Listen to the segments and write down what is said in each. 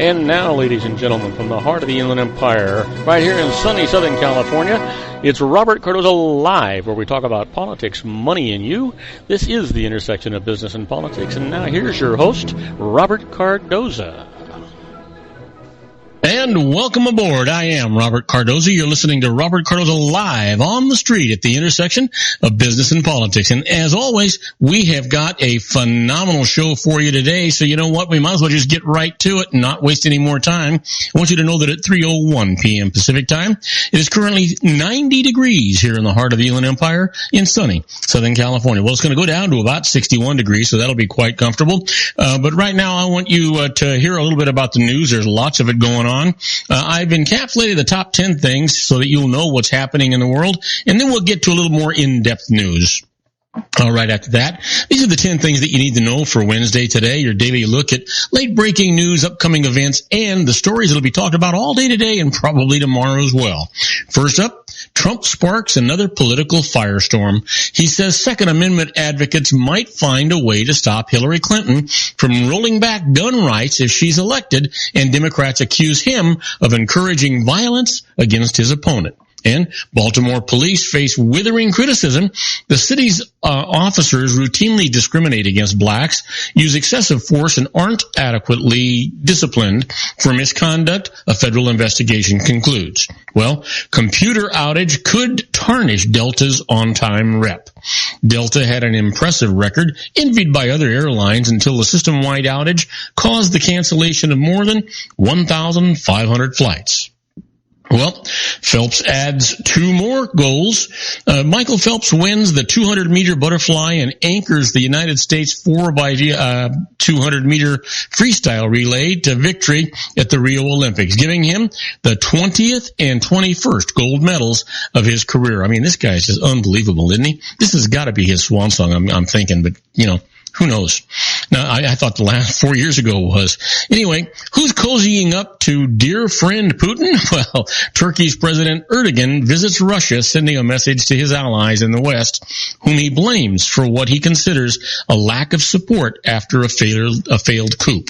And now, ladies and gentlemen, from the heart of the Inland Empire, right here in sunny Southern California, it's Robert Cardoza Live, where we talk about politics, money, and you. This is the intersection of business and politics. And now here's your host, Robert Cardoza. And welcome aboard. I am Robert Cardoza. You're listening to Robert Cardoza Live on the street at the intersection of business and politics. And as always, we have got a phenomenal show for you today. So you know what? We might as well just get right to it and not waste any more time. I want you to know that at 3:01 p.m. Pacific time, it is currently 90 degrees here in the heart of the Inland Empire in sunny Southern California. Well, it's going to go down to about 61 degrees, so that'll be quite comfortable. But right now, I want you to hear a little bit about the news. There's lots of it going on. I've encapsulated the top 10 things so that you'll know what's happening in the world, and then we'll get to a little more in-depth news. All right, after that, these are the 10 things that you need to know for Wednesday today, your daily look at late-breaking news, upcoming events, and the stories that will be talked about all day today and probably tomorrow as well. First up, Trump sparks another political firestorm. He says Second Amendment advocates might find a way to stop Hillary Clinton from rolling back gun rights if she's elected, and Democrats accuse him of encouraging violence against his opponent. And Baltimore police face withering criticism. The city's officers routinely discriminate against blacks, use excessive force, and aren't adequately disciplined for misconduct, a federal investigation concludes. Well, computer outage could tarnish Delta's on-time rep. Delta had an impressive record, envied by other airlines, until the system-wide outage caused the cancellation of more than 1,500 flights. Well, Phelps adds 2 more goals. Michael Phelps wins the 200-meter butterfly and anchors the United States 4x200-meter freestyle relay to victory at the Rio Olympics, giving him the 20th and 21st gold medals of his career. I mean, this guy is just unbelievable, isn't he? This has got to be his swan song, I'm thinking, but, you know, who knows? Now, I thought the last 4 years ago was. Anyway, who's cozying up to dear friend Putin? Well, Turkey's President Erdogan visits Russia, sending a message to his allies in the West, whom he blames for what he considers a lack of support after a failed coup.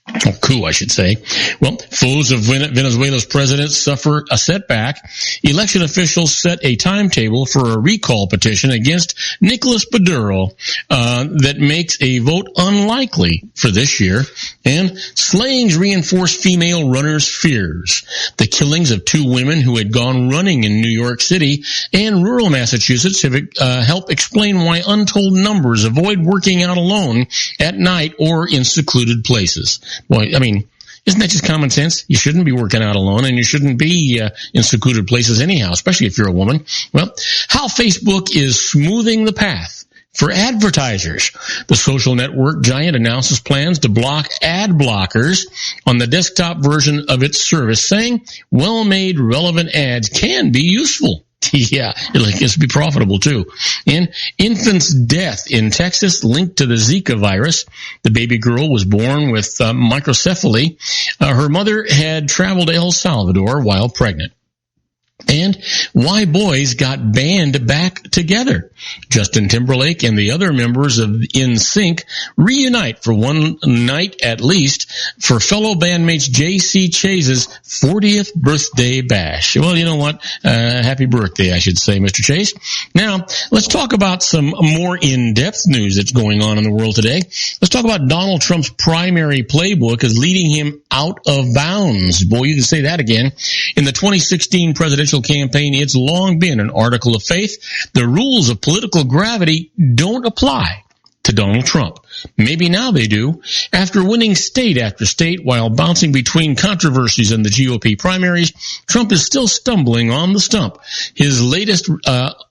I should say. Well, foes of Venezuela's president suffer a setback. Election officials set a timetable for a recall petition against Nicolas Maduro that makes a vote unlikely for this year. And slayings reinforce female runners' fears. The killings of 2 women who had gone running in New York City and rural Massachusetts have helped explain why untold numbers avoid working out alone at night or in secluded places. Boy, I mean, isn't that just common sense? You shouldn't be working out alone, and you shouldn't be in secluded places anyhow, especially if you're a woman. Well, how Facebook is smoothing the path for advertisers. The social network giant announces plans to block ad blockers on the desktop version of its service, saying well-made, relevant ads can be useful. Yeah, it's be profitable too. And infant's death in Texas linked to the Zika virus. The baby girl was born with microcephaly. Her mother had traveled to El Salvador while pregnant. And why boys got band back together. Justin Timberlake and the other members of NSYNC reunite for one night at least for fellow bandmates J.C. Chase's 40th birthday bash. Well, you know what? Happy birthday, I should say, Mr. Chase. Now, let's talk about some more in-depth news that's going on in the world today. Let's talk about Donald Trump's primary playbook is leading him out of bounds. Boy, you can say that again. In the 2016 presidential campaign, it's long been an article of faith. The rules of political gravity don't apply to Donald Trump. Maybe now they do. After winning state after state while bouncing between controversies in the GOP primaries, Trump is still stumbling on the stump. His latest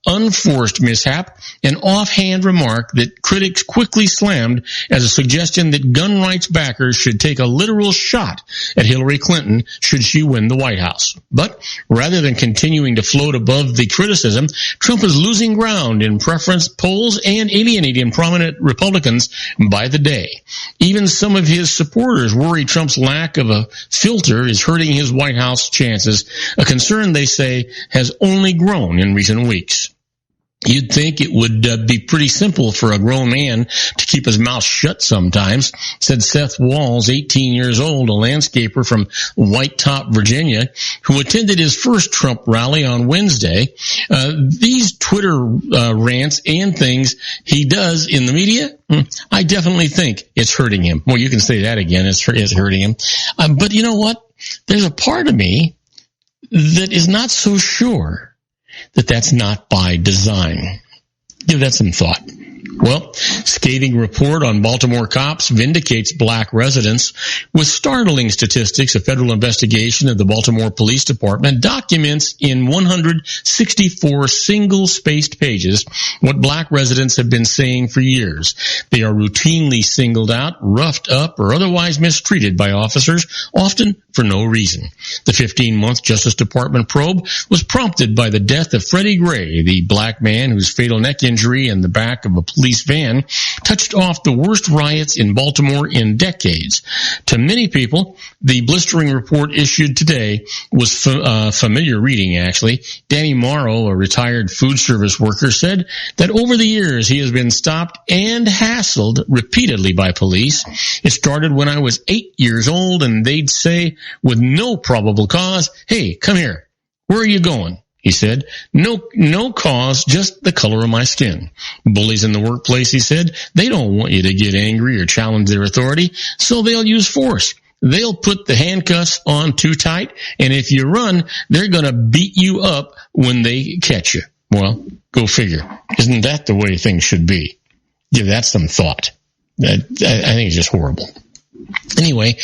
unforced mishap, an offhand remark that critics quickly slammed as a suggestion that gun rights backers should take a literal shot at Hillary Clinton should she win the White House. But rather than continuing to float above the criticism, Trump is losing ground in preference polls and alienating prominent Republicans by the day. Even some of his supporters worry Trump's lack of a filter is hurting his White House chances, a concern they say has only grown in recent weeks. You'd think it would be pretty simple for a grown man to keep his mouth shut sometimes, said Seth Walls, 18 years old, a landscaper from White Top, Virginia, who attended his first Trump rally on Wednesday. These Twitter rants and things he does in the media, I definitely think it's hurting him. Well, you can say that again, it's hurting him. But you know what? There's a part of me that is not so sure that that's not by design. Give that some thought. Well, scathing report on Baltimore cops vindicates black residents. With startling statistics, a federal investigation of the Baltimore Police Department documents in 164 single-spaced pages what black residents have been saying for years. They are routinely singled out, roughed up, or otherwise mistreated by officers, often for no reason. The 15-month Justice Department probe was prompted by the death of Freddie Gray, the black man whose fatal neck injury in the back of a police van touched off the worst riots in Baltimore in decades. To many people, the blistering report issued today was familiar reading, actually. Danny Morrow, a retired food service worker, said that over the years he has been stopped and hassled repeatedly by police. It started when I was 8 years old, and they'd say, with no probable cause, "Hey, come here. Where are you going?" He said, no cause, just the color of my skin. Bullies in the workplace, he said, they don't want you to get angry or challenge their authority, so they'll use force. They'll put the handcuffs on too tight, and if you run, they're going to beat you up when they catch you. Well, go figure. Isn't that the way things should be? Give that some thought. I think it's just horrible. Anyway,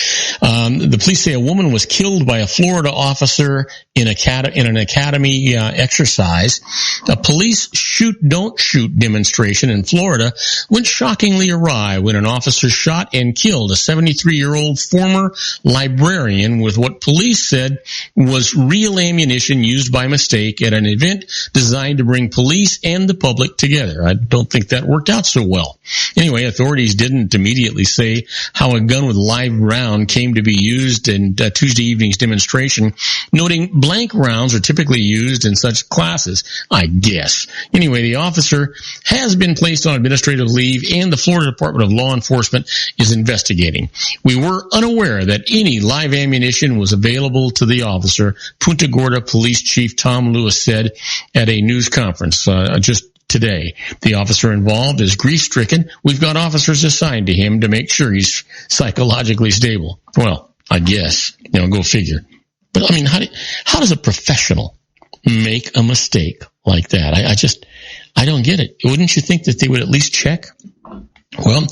the police say a woman was killed by a Florida officer in an academy exercise. A police shoot-don't shoot demonstration in Florida went shockingly awry when an officer shot and killed a 73-year-old former librarian with what police said was real ammunition used by mistake at an event designed to bring police and the public together. I don't think that worked out so well. Anyway, authorities didn't immediately say how a gun with live round came to be used in Tuesday evening's demonstration, noting blank rounds are typically used in such classes, I guess. Anyway, the officer has been placed on administrative leave, and the Florida Department of Law Enforcement is investigating. We were unaware that any live ammunition was available to the officer, Punta Gorda Police Chief Tom Lewis said at a news conference just today. The officer involved is grief-stricken. We've got officers assigned to him to make sure he's psychologically stable. Well, I guess, go figure. But I mean, how does a professional make a mistake like that? I don't get it. Wouldn't you think that they would at least check? Well,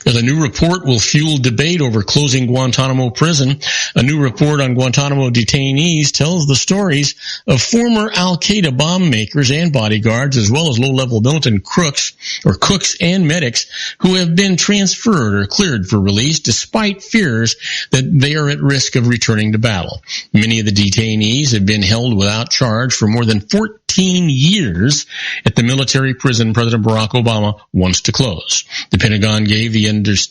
the new report will fuel debate over closing Guantanamo prison. A new report on Guantanamo detainees tells the stories of former Al-Qaeda bomb makers and bodyguards, as well as low-level militant cooks and medics who have been transferred or cleared for release despite fears that they are at risk of returning to battle. Many of the detainees have been held without charge for more than 14 years at the military prison President Barack Obama wants to close. The Pentagon gave the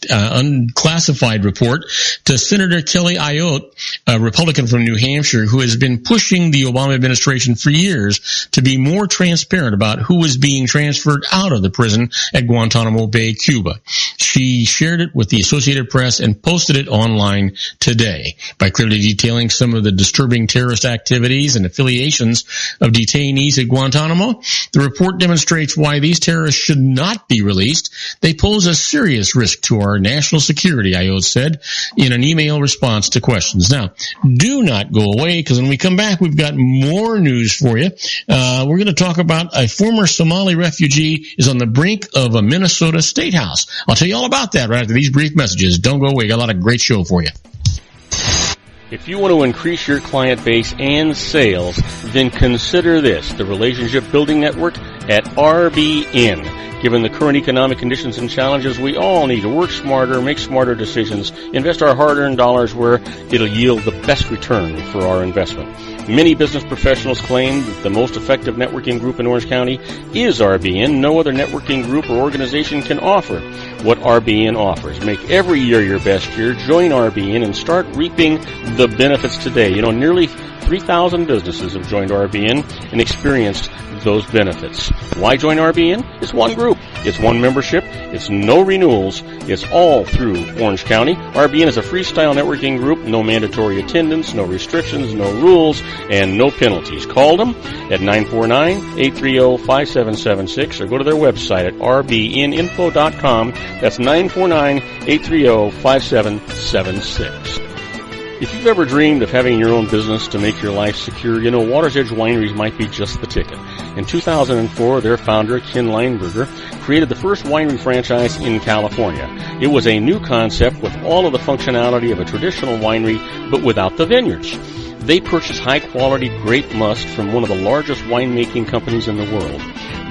unclassified report to Senator Kelly Ayotte, a Republican from New Hampshire, who has been pushing the Obama administration for years to be more transparent about who was being transferred out of the prison at Guantanamo Bay, Cuba. She shared it with the Associated Press and posted it online today. By clearly detailing some of the disturbing terrorist activities and affiliations of detainees at Guantanamo, the report demonstrates why these terrorists should not be released. They pose a serious risk to our national security, Ayotte said in an email response to questions. Now, do not go away, because when we come back, we've got more news for you. We're going to talk about a former Somali refugee is on the brink of a Minnesota state house. I'll tell you all about that right after these brief messages. Don't go away. Got a lot of great show for you. If you want to increase your client base and sales, then consider this, the Relationship Building Network at RBN. Given the current economic conditions and challenges, we all need to work smarter, make smarter decisions, invest our hard-earned dollars where it'll yield the best return for our investment. Many business professionals claim that the most effective networking group in Orange County is RBN. No other networking group or organization can offer what RBN offers. Make every year your best year. Join RBN and start reaping the benefits today. Nearly 3,000 businesses have joined RBN and experienced those benefits. Why join RBN? It's one group. It's one membership. It's no renewals. It's all through Orange County. RBN is a freestyle networking group. No mandatory attendance, no restrictions, no rules, and no penalties. Call them at 949-830-5776 or go to their website at rbninfo.com. That's 949-830-5776. If you've ever dreamed of having your own business to make your life secure, you know Water's Edge Wineries might be just the ticket. In 2004, their founder, Ken Lineberger, created the first winery franchise in California. It was a new concept with all of the functionality of a traditional winery, but without the vineyards. They purchase high-quality grape must from one of the largest winemaking companies in the world.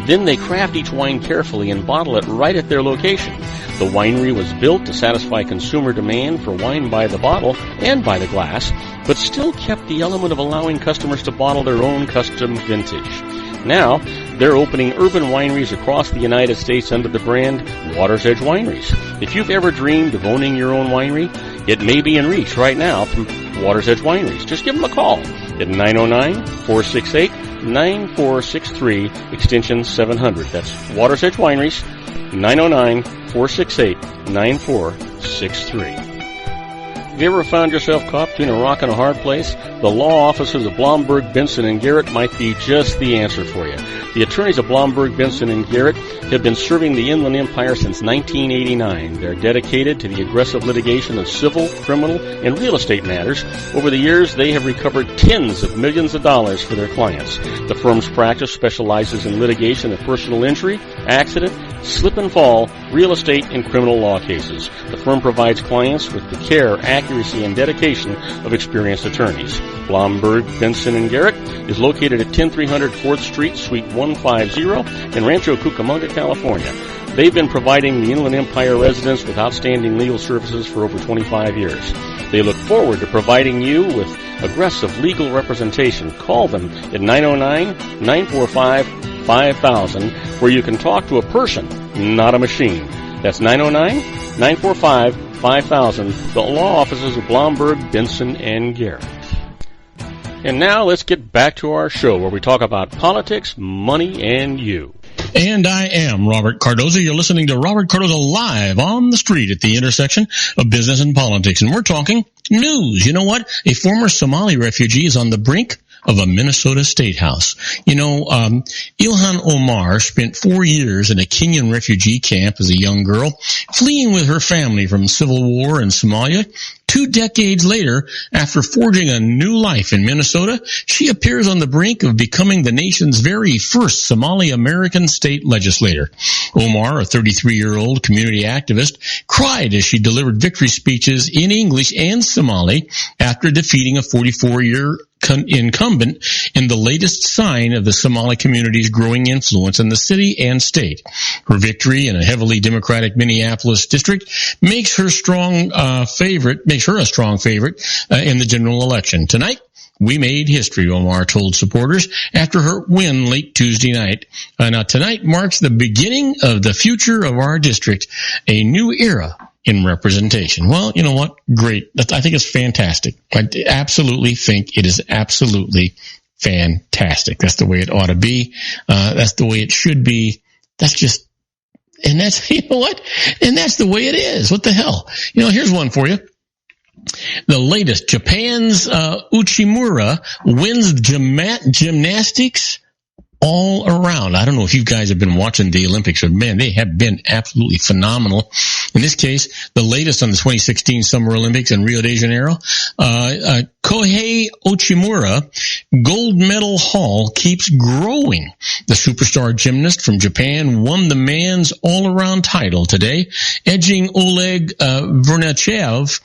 Then they craft each wine carefully and bottle it right at their location. The winery was built to satisfy consumer demand for wine by the bottle and by the glass, but still kept the element of allowing customers to bottle their own custom vintage. Now, they're opening urban wineries across the United States under the brand Water's Edge Wineries. If you've ever dreamed of owning your own winery, it may be in reach right now through Water's Edge Wineries. Just give them a call at 909-468-9463, extension 700. That's Water's Edge Wineries, 909-468-9463. Have you ever found yourself caught between a rock and a hard place? The law offices of Blomberg, Benson, and Garrett might be just the answer for you. The attorneys of Blomberg, Benson, and Garrett have been serving the Inland Empire since 1989. They're dedicated to the aggressive litigation of civil, criminal, and real estate matters. Over the years, they have recovered tens of millions of dollars for their clients. The firm's practice specializes in litigation of personal injury, accident, slip and fall, real estate, and criminal law cases. The firm provides clients with the care, accuracy, and dedication of experienced attorneys. Blomberg, Benson, and Garrett is located at 10300 4th Street, Suite 150 in Rancho Cucamonga, California. They've been providing the Inland Empire residents with outstanding legal services for over 25 years. They look forward to providing you with aggressive legal representation. Call them at 909-945-5000, where you can talk to a person, not a machine. That's 909-945-5000, the law offices of Blomberg, Benson, and Garrett. And now let's get back to our show where we talk about politics, money, and you. And I am Robert Cardoza. You're listening to Robert Cardoza live on the street at the intersection of business and politics. And we're talking news. You know what? A former Somali refugee is on the brink of a Minnesota state house. You know, Ilhan Omar spent 4 years in a Kenyan refugee camp as a young girl, fleeing with her family from civil war in Somalia. 2 decades later, after forging a new life in Minnesota, she appears on the brink of becoming the nation's very first Somali-American state legislator. Omar, a 33-year-old community activist, cried as she delivered victory speeches in English and Somali after defeating a 44-year incumbent in the latest sign of the Somali community's growing influence in the city and state. Her victory in a heavily Democratic Minneapolis district makes her a strong favorite in the general election. Tonight, we made history, Omar told supporters after her win late Tuesday night. Now, tonight marks the beginning of the future of our district, a new era in representation. Well, you know what? Great. I think it's fantastic. I absolutely think it is absolutely fantastic. That's the way it ought to be. That's the way it should be. That's just, and that's, you know what? And that's the way it is. What the hell? You know, here's one for you. The latest, Japan's Uchimura wins gymnastics all around. I don't know if you guys have been watching the Olympics, but man, they have been absolutely phenomenal. In this case, the latest on the 2016 Summer Olympics in Rio de Janeiro, Kohei Uchimura gold medal haul keeps growing. The superstar gymnast from Japan won the man's all-around title today, edging Oleg Vernachev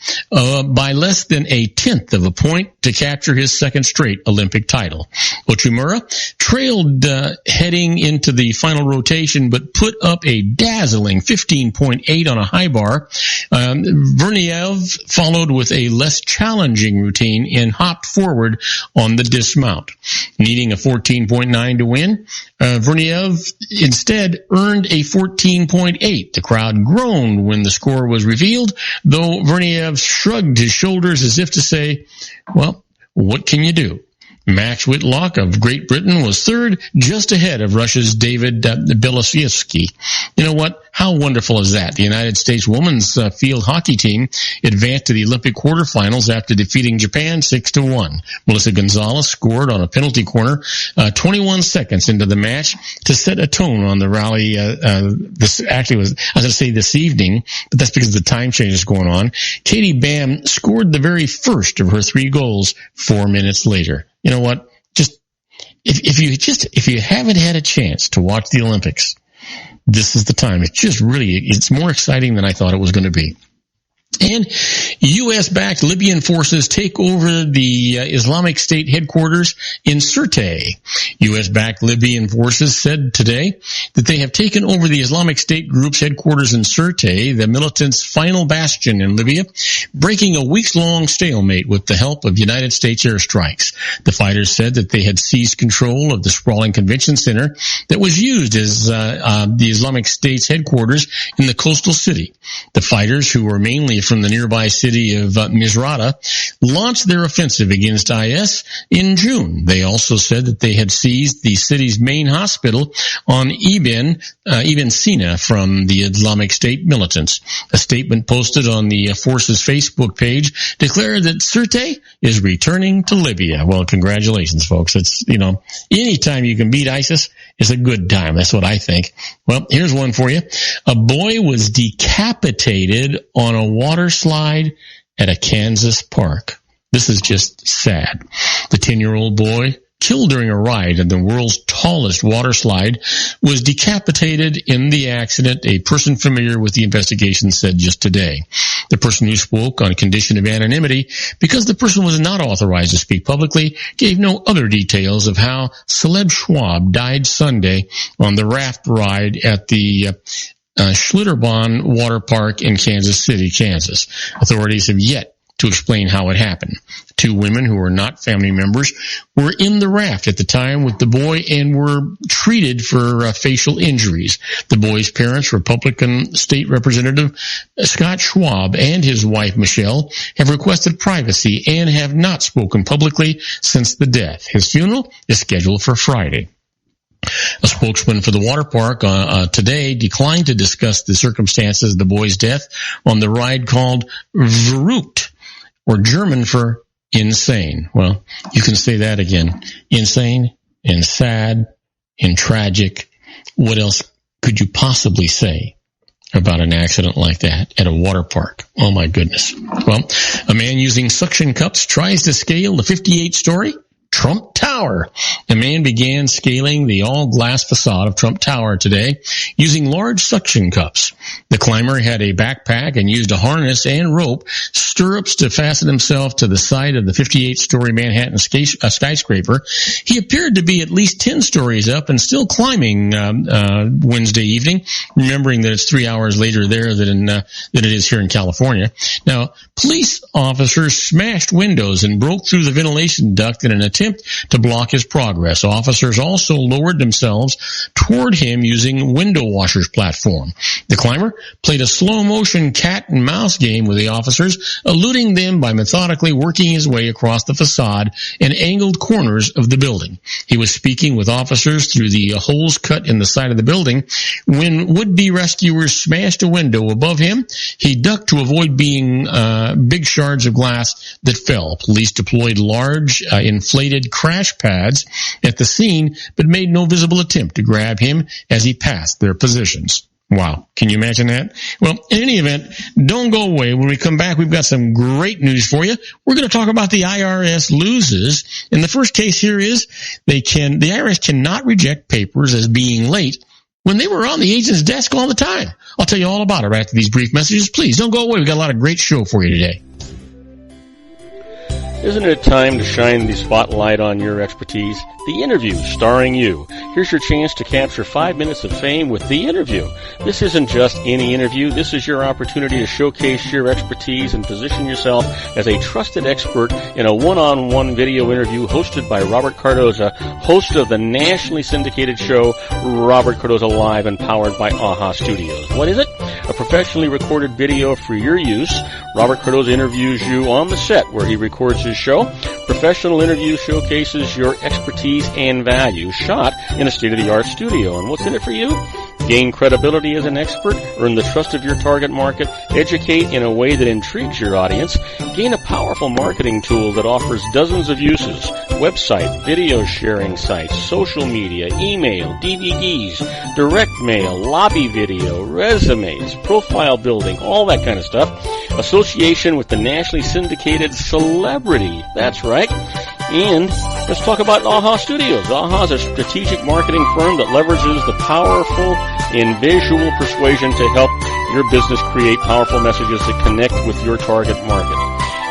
by less than a tenth of a point to capture his second straight Olympic title. Uchimura trailed heading into the final rotation, but put up a dazzling 15.8 on a high bar. Vernachev followed with a less challenging routine and hopped forward on the dismount. Needing a 14.9 to win, Vernachev instead earned a 14.8. The crowd groaned when the score was revealed, though Vernachev shrugged his shoulders as if to say, well, what can you do? Max Whitlock of Great Britain was third, just ahead of Russia's David Belosyevsky. You know what? How wonderful is that? The United States women's field hockey team advanced to the Olympic quarterfinals after defeating Japan 6-1. Melissa Gonzalez scored on a penalty corner 21 seconds into the match to set a tone on the rally. This actually was, I was going to say this evening, but that's because the time change is going on. Katie Bam scored the very first of her 3 goals 4 minutes later. You know what? If you haven't had a chance to watch the Olympics, this is the time. It's more exciting than I thought it was going to be. And U.S.-backed Libyan forces take over the Islamic State headquarters in Sirte. U.S.-backed Libyan forces said today that they have taken over the Islamic State group's headquarters in Sirte, the militants' final bastion in Libya, breaking a weeks-long stalemate with the help of United States airstrikes. The fighters said that they had seized control of the sprawling convention center that was used as the Islamic State's headquarters in the coastal city. The fighters, who were mainly from the nearby city of Misrata, launched their offensive against IS in June. They also said that they had seized the city's main hospital on Ibn Sina from the Islamic State militants. A statement posted on the force's Facebook page declared that Sirte is returning to Libya. Well, congratulations, folks. It's, anytime you can beat ISIS, it's a good time. That's what I think. Well, here's one for you. A boy was decapitated on a water slide at a Kansas park. This is just sad. The 10-year-old boy, killed during a ride in the world's tallest water slide, was decapitated in the accident, a person familiar with the investigation said just today. The person who spoke on condition of anonymity, because the person was not authorized to speak publicly, gave no other details of how Caleb Schwab died Sunday on the raft ride at the Schlitterbahn Water Park in Kansas City, Kansas. Authorities have yet to explain how it happened. 2 women who were not family members were in the raft at the time with the boy and were treated for facial injuries. The boy's parents, Republican State Representative Scott Schwab and his wife Michelle, have requested privacy and have not spoken publicly since the death. His funeral is scheduled for Friday. A spokesman for the water park today declined to discuss the circumstances of the boy's death on the ride called Verrückt, or German for insane. Well, you can say that again. Insane, and sad, and tragic. What else could you possibly say about an accident like that at a water park? Oh my goodness. Well, a man using suction cups tries to scale the 58-story Trump Tower. A man began scaling the all-glass facade of Trump Tower today using large suction cups. The climber had a backpack and used a harness and rope, stirrups to fasten himself to the side of the 58-story Manhattan skyscraper. He appeared to be at least 10 stories up and still climbing Wednesday evening, remembering that it's 3 hours later there than it is here in California. Now, police officers smashed windows and broke through the ventilation duct in an attempt to block his progress. Officers also lowered themselves toward him using window washers platform. The climber played a slow-motion cat and mouse game with the officers, eluding them by methodically working his way across the facade and angled corners of the building. He was speaking with officers through the holes cut in the side of the building. When would-be rescuers smashed a window above him, he ducked to avoid being big shards of glass that fell. Police deployed large inflated crash pads at the scene, but made no visible attempt to grab him as he passed their positions. Wow. Can you imagine that? Well, in any event, don't go away. When we come back, we've got some great news for you. We're going to talk about the IRS loses. And the first case here is the IRS cannot reject papers as being late when they were on the agent's desk all the time. I'll tell you all about it right after these brief messages. Please don't go away. We've got a lot of great show for you today. Isn't it time to shine the spotlight on your expertise? The Interview, starring you. Here's your chance to capture 5 minutes of fame with The Interview. This isn't just any interview. This is your opportunity to showcase your expertise and position yourself as a trusted expert in a one-on-one video interview hosted by Robert Cardoza, host of the nationally syndicated show Robert Cardoza Live and powered by AHA Studios. What is it? a professionally recorded video for your use. Robert Cardoza interviews you on the set where he records his show. Professional interview showcases your expertise and value, shot in a state-of-the-art studio. And what's in it for you? Gain credibility as an expert, earn the trust of your target market, educate in a way that intrigues your audience, gain a powerful marketing tool that offers dozens of uses, website, video sharing sites, social media, email, DVDs, direct mail, lobby video, resumes, profile building, all that kind of stuff. Association with the nationally syndicated celebrity. That's right. And let's talk about AHA Studios. AHA is a strategic marketing firm that leverages the powerful and visual persuasion to help your business create powerful messages that connect with your target market.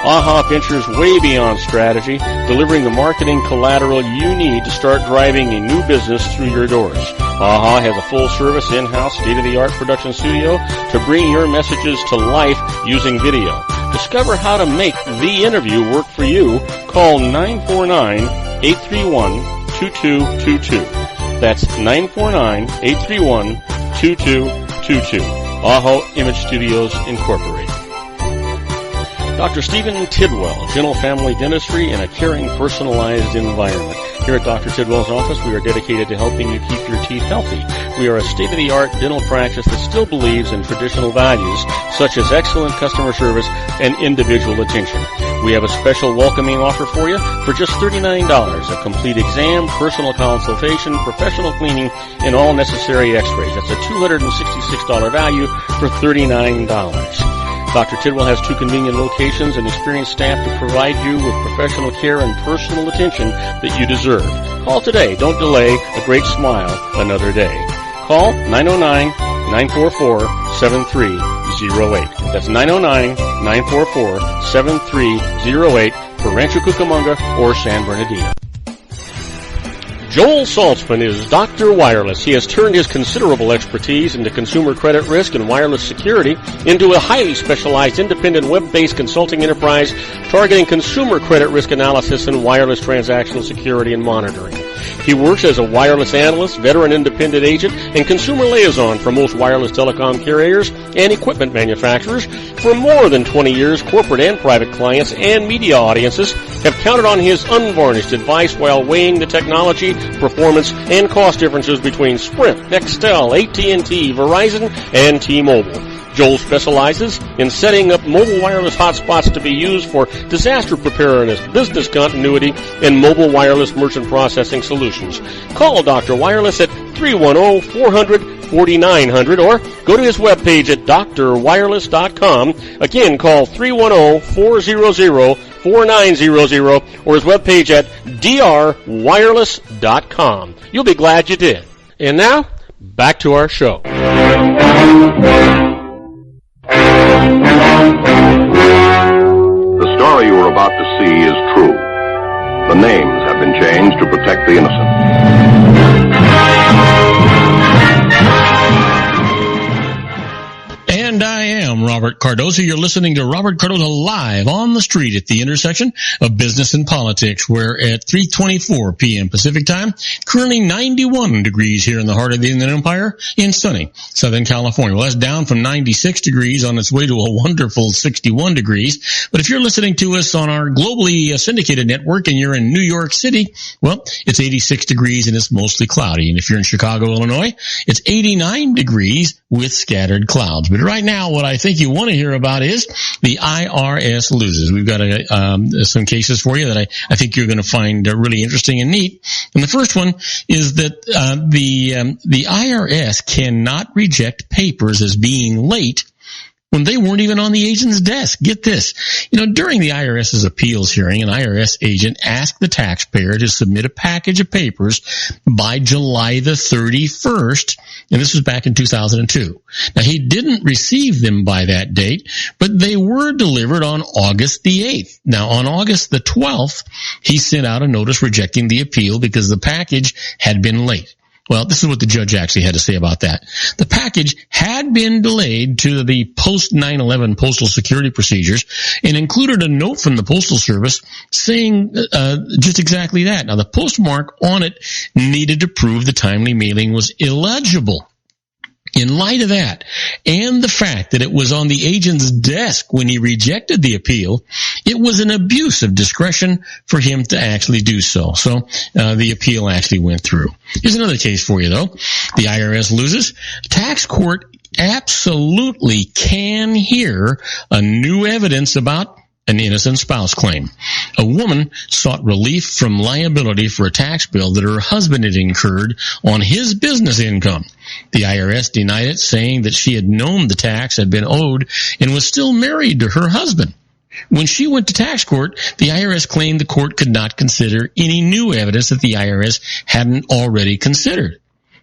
AHA ventures way beyond strategy, delivering the marketing collateral you need to start driving a new business through your doors. AHA has a full-service, in-house, state-of-the-art production studio to bring your messages to life using video. Discover how to make the interview work for you. Call 949-831-2222. That's 949-831-2222. AHA Image Studios, Incorporated. Dr. Stephen Tidwell, Gentle Family Dentistry in a caring, personalized environment. Here at Dr. Tidwell's office, we are dedicated to helping you keep your teeth healthy. We are a state-of-the-art dental practice that still believes in traditional values, such as excellent customer service and individual attention. We have a special welcoming offer for you for just $39, a complete exam, personal consultation, professional cleaning, and all necessary x-rays. That's a $266 value for $39. Dr. Tidwell has 2 convenient locations and experienced staff to provide you with professional care and personal attention that you deserve. Call today. Don't delay. A great smile another day. Call 909-944-7308. That's 909-944-7308 for Rancho Cucamonga or San Bernardino. Joel Saltzman is Dr. Wireless. He has turned his considerable expertise into consumer credit risk and wireless security into a highly specialized independent web-based consulting enterprise targeting consumer credit risk analysis and wireless transactional security and monitoring. He works as a wireless analyst, veteran independent agent, and consumer liaison for most wireless telecom carriers and equipment manufacturers. For more than 20 years, corporate and private clients and media audiences have counted on his unvarnished advice while weighing the technology, performance, and cost differences between Sprint, Nextel, AT&T, Verizon, and T-Mobile. Joel specializes in setting up mobile wireless hotspots to be used for disaster preparedness, business continuity, and mobile wireless merchant processing solutions. Call Dr. Wireless at 310-400-4900 or go to his webpage at drwireless.com. Again, call 310-400-4900 or his webpage at drwireless.com. You'll be glad you did. And now, back to our show. The story you are about to see is true. The names have been changed to protect the innocent. And I am Robert Cardoza. You're listening to Robert Cardoza live on the street at the intersection of business and politics. We're at 3:24 p.m. Pacific time, currently 91 degrees here in the heart of the Inland Empire in sunny Southern California. Well, that's down from 96 degrees on its way to a wonderful 61 degrees. But if you're listening to us on our globally syndicated network and you're in New York City, well, it's 86 degrees and it's mostly cloudy. And if you're in Chicago, Illinois, it's 89 degrees with scattered clouds. But right now, what I think you want to hear about is the IRS loses. We've got some cases for you that I think you're going to find really interesting and neat. And the first one is that the IRS cannot reject papers as being late when they weren't even on the agent's desk. Get this. During the IRS's appeals hearing, an IRS agent asked the taxpayer to submit a package of papers by July the 31st, and this was back in 2002. Now, he didn't receive them by that date, but they were delivered on August the 8th. Now, on August the 12th, he sent out a notice rejecting the appeal because the package had been late. Well, this is what the judge actually had to say about that. The package had been delayed to the post-9/11 postal security procedures and included a note from the Postal Service saying just exactly that. Now, the postmark on it needed to prove the timely mailing was illegible. In light of that, and the fact that it was on the agent's desk when he rejected the appeal, it was an abuse of discretion for him to actually do so. So the appeal actually went through. Here's another case for you, though. The IRS loses. Tax court absolutely can hear a new evidence about an innocent spouse claim. A woman sought relief from liability for a tax bill that her husband had incurred on his business income. The IRS denied it, saying that she had known the tax had been owed and was still married to her husband. When she went to tax court, the IRS claimed the court could not consider any new evidence that the IRS hadn't already considered.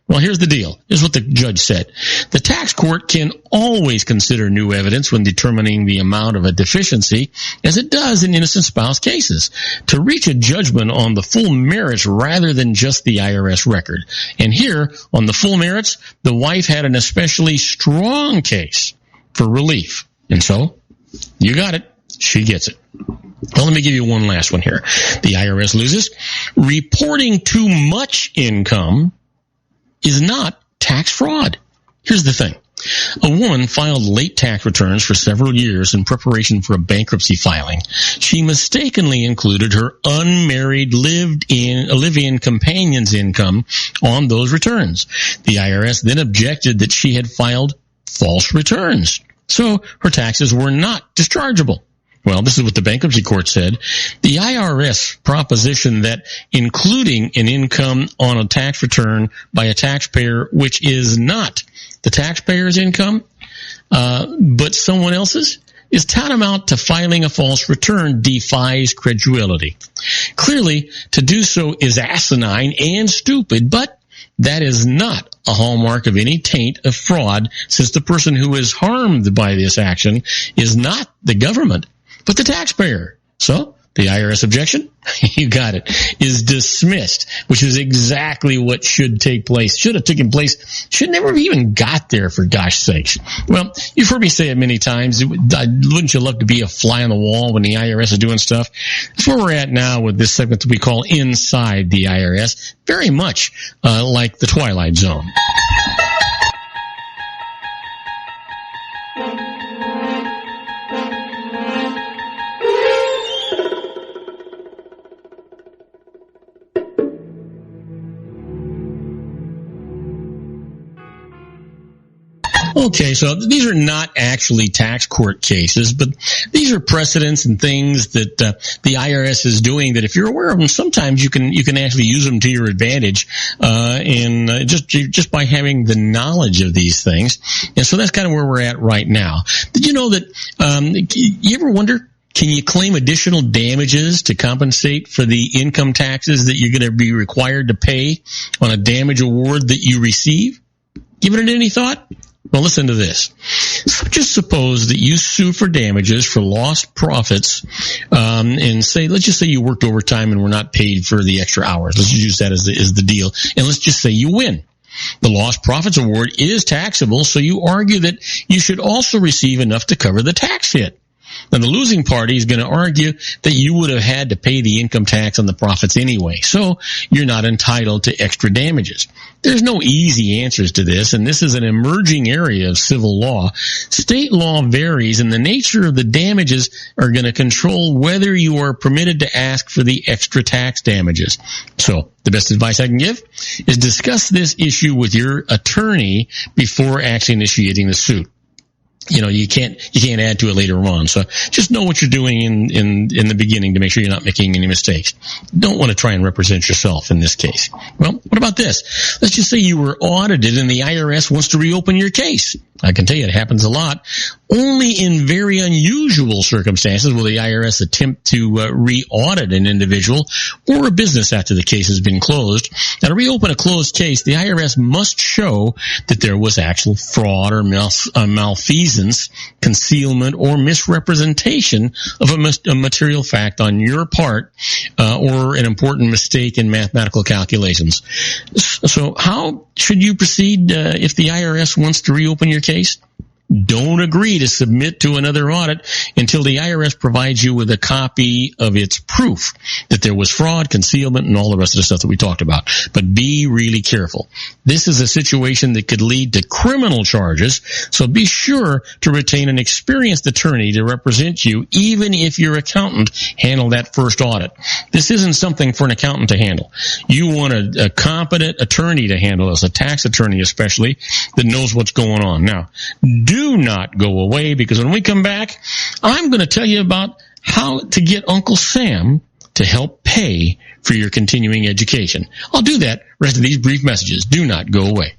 Well, here's the deal. Here's what the judge said. The tax court can always consider new evidence when determining the amount of a deficiency, as it does in innocent spouse cases, to reach a judgment on the full merits rather than just the IRS record. And here, on the full merits, the wife had an especially strong case for relief. And so, you got it. She gets it. Well, let me give you one last one here. The IRS loses. Reporting too much income is not tax fraud. Here's the thing. A woman filed late tax returns for several years in preparation for a bankruptcy filing. She mistakenly included her unmarried live-in companion's income on those returns. The IRS then objected that she had filed false returns, so her taxes were not dischargeable. Well, this is what the bankruptcy court said. The IRS proposition that including an income on a tax return by a taxpayer which is not the taxpayer's income, but someone else's, is tantamount to filing a false return defies credulity. Clearly, to do so is asinine and stupid, but that is not a hallmark of any taint of fraud, since the person who is harmed by this action is not the government, but the taxpayer. So, the IRS objection, you got it, is dismissed, which is exactly what should take place. Should have taken place. Should never have even got there, for gosh sakes. Well, you've heard me say it many times. Wouldn't you love to be a fly on the wall when the IRS is doing stuff? That's where we're at now with this segment that we call Inside the IRS. Very much like the Twilight Zone. Okay, so these are not actually tax court cases, but these are precedents and things that the IRS is doing that if you're aware of them, sometimes you can actually use them to your advantage, and just by having the knowledge of these things. And so that's kind of where we're at right now. Did you know that, you ever wonder, can you claim additional damages to compensate for the income taxes that you're going to be required to pay on a damage award that you receive? Given it any thought? Well, listen to this. So just suppose that you sue for damages for lost profits, and let's just say you worked overtime and were not paid for the extra hours. Let's just use that as the deal. And let's just say you win. The lost profits award is taxable, so you argue that you should also receive enough to cover the tax hit. Now, the losing party is going to argue that you would have had to pay the income tax on the profits anyway, so you're not entitled to extra damages. There's no easy answers to this, and this is an emerging area of civil law. State law varies, and the nature of the damages are going to control whether you are permitted to ask for the extra tax damages. So, the best advice I can give is discuss this issue with your attorney before actually initiating the suit. You know, you can't add to it later on. So just know what you're doing in the beginning to make sure you're not making any mistakes. Don't want to try and represent yourself in this case. Well, what about this? Let's just say you were audited and the IRS wants to reopen your case. I can tell you it happens a lot. Only in very unusual circumstances will the IRS attempt to re-audit an individual or a business after the case has been closed. Now, to reopen a closed case, the IRS must show that there was actual fraud or malfeasance, concealment, or misrepresentation of a material fact on your part, or an important mistake in mathematical calculations. So how should you proceed if the IRS wants to reopen your case? Don't agree to submit to another audit until the IRS provides you with a copy of its proof that there was fraud, concealment, and all the rest of the stuff that we talked about. But be really careful. This is a situation that could lead to criminal charges, so be sure to retain an experienced attorney to represent you, even if your accountant handled that first audit. This isn't something for an accountant to handle. You want a competent attorney to handle this, a tax attorney especially, that knows what's going on. Now, do not go away, because when we come back, I'm going to tell you about how to get Uncle Sam to help pay for your continuing education. I'll do that rest of these brief messages. Do not go away.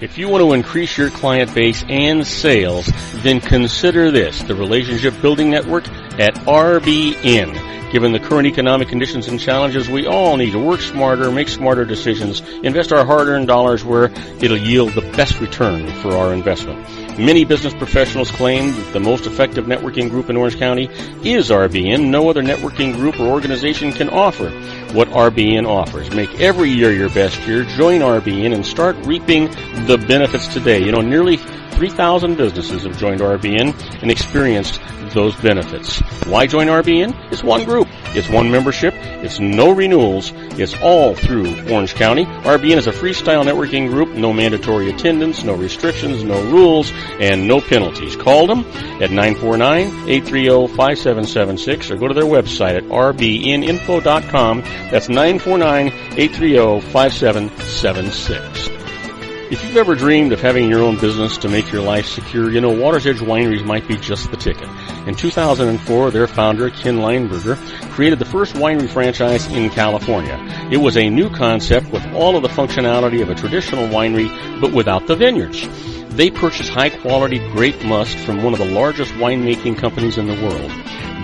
If you want to increase your client base and sales, then consider this, the Relationship Building Network at RBN. Given the current economic conditions and challenges, we all need to work smarter, make smarter decisions, invest our hard-earned dollars where it'll yield the best return for our investment. Many business professionals claim that the most effective networking group in Orange County is RBN. No other networking group or organization can offer what RBN offers. Make every year your best year. Join RBN and start reaping the benefits today. Nearly 3,000 businesses have joined RBN and experienced those benefits. Why join RBN? It's one group. It's one membership. It's no renewals. It's all through Orange County. RBN is a freestyle networking group. No mandatory attendance, no restrictions, no rules, and no penalties. Call them at 949-830-5776 or go to their website at rbninfo.com. That's 949-830-5776. If you've ever dreamed of having your own business to make your life secure, Water's Edge Wineries might be just the ticket. In 2004, their founder, Ken Lineberger, created the first winery franchise in California. It was a new concept with all of the functionality of a traditional winery, but without the vineyards. They purchased high-quality grape must from one of the largest winemaking companies in the world.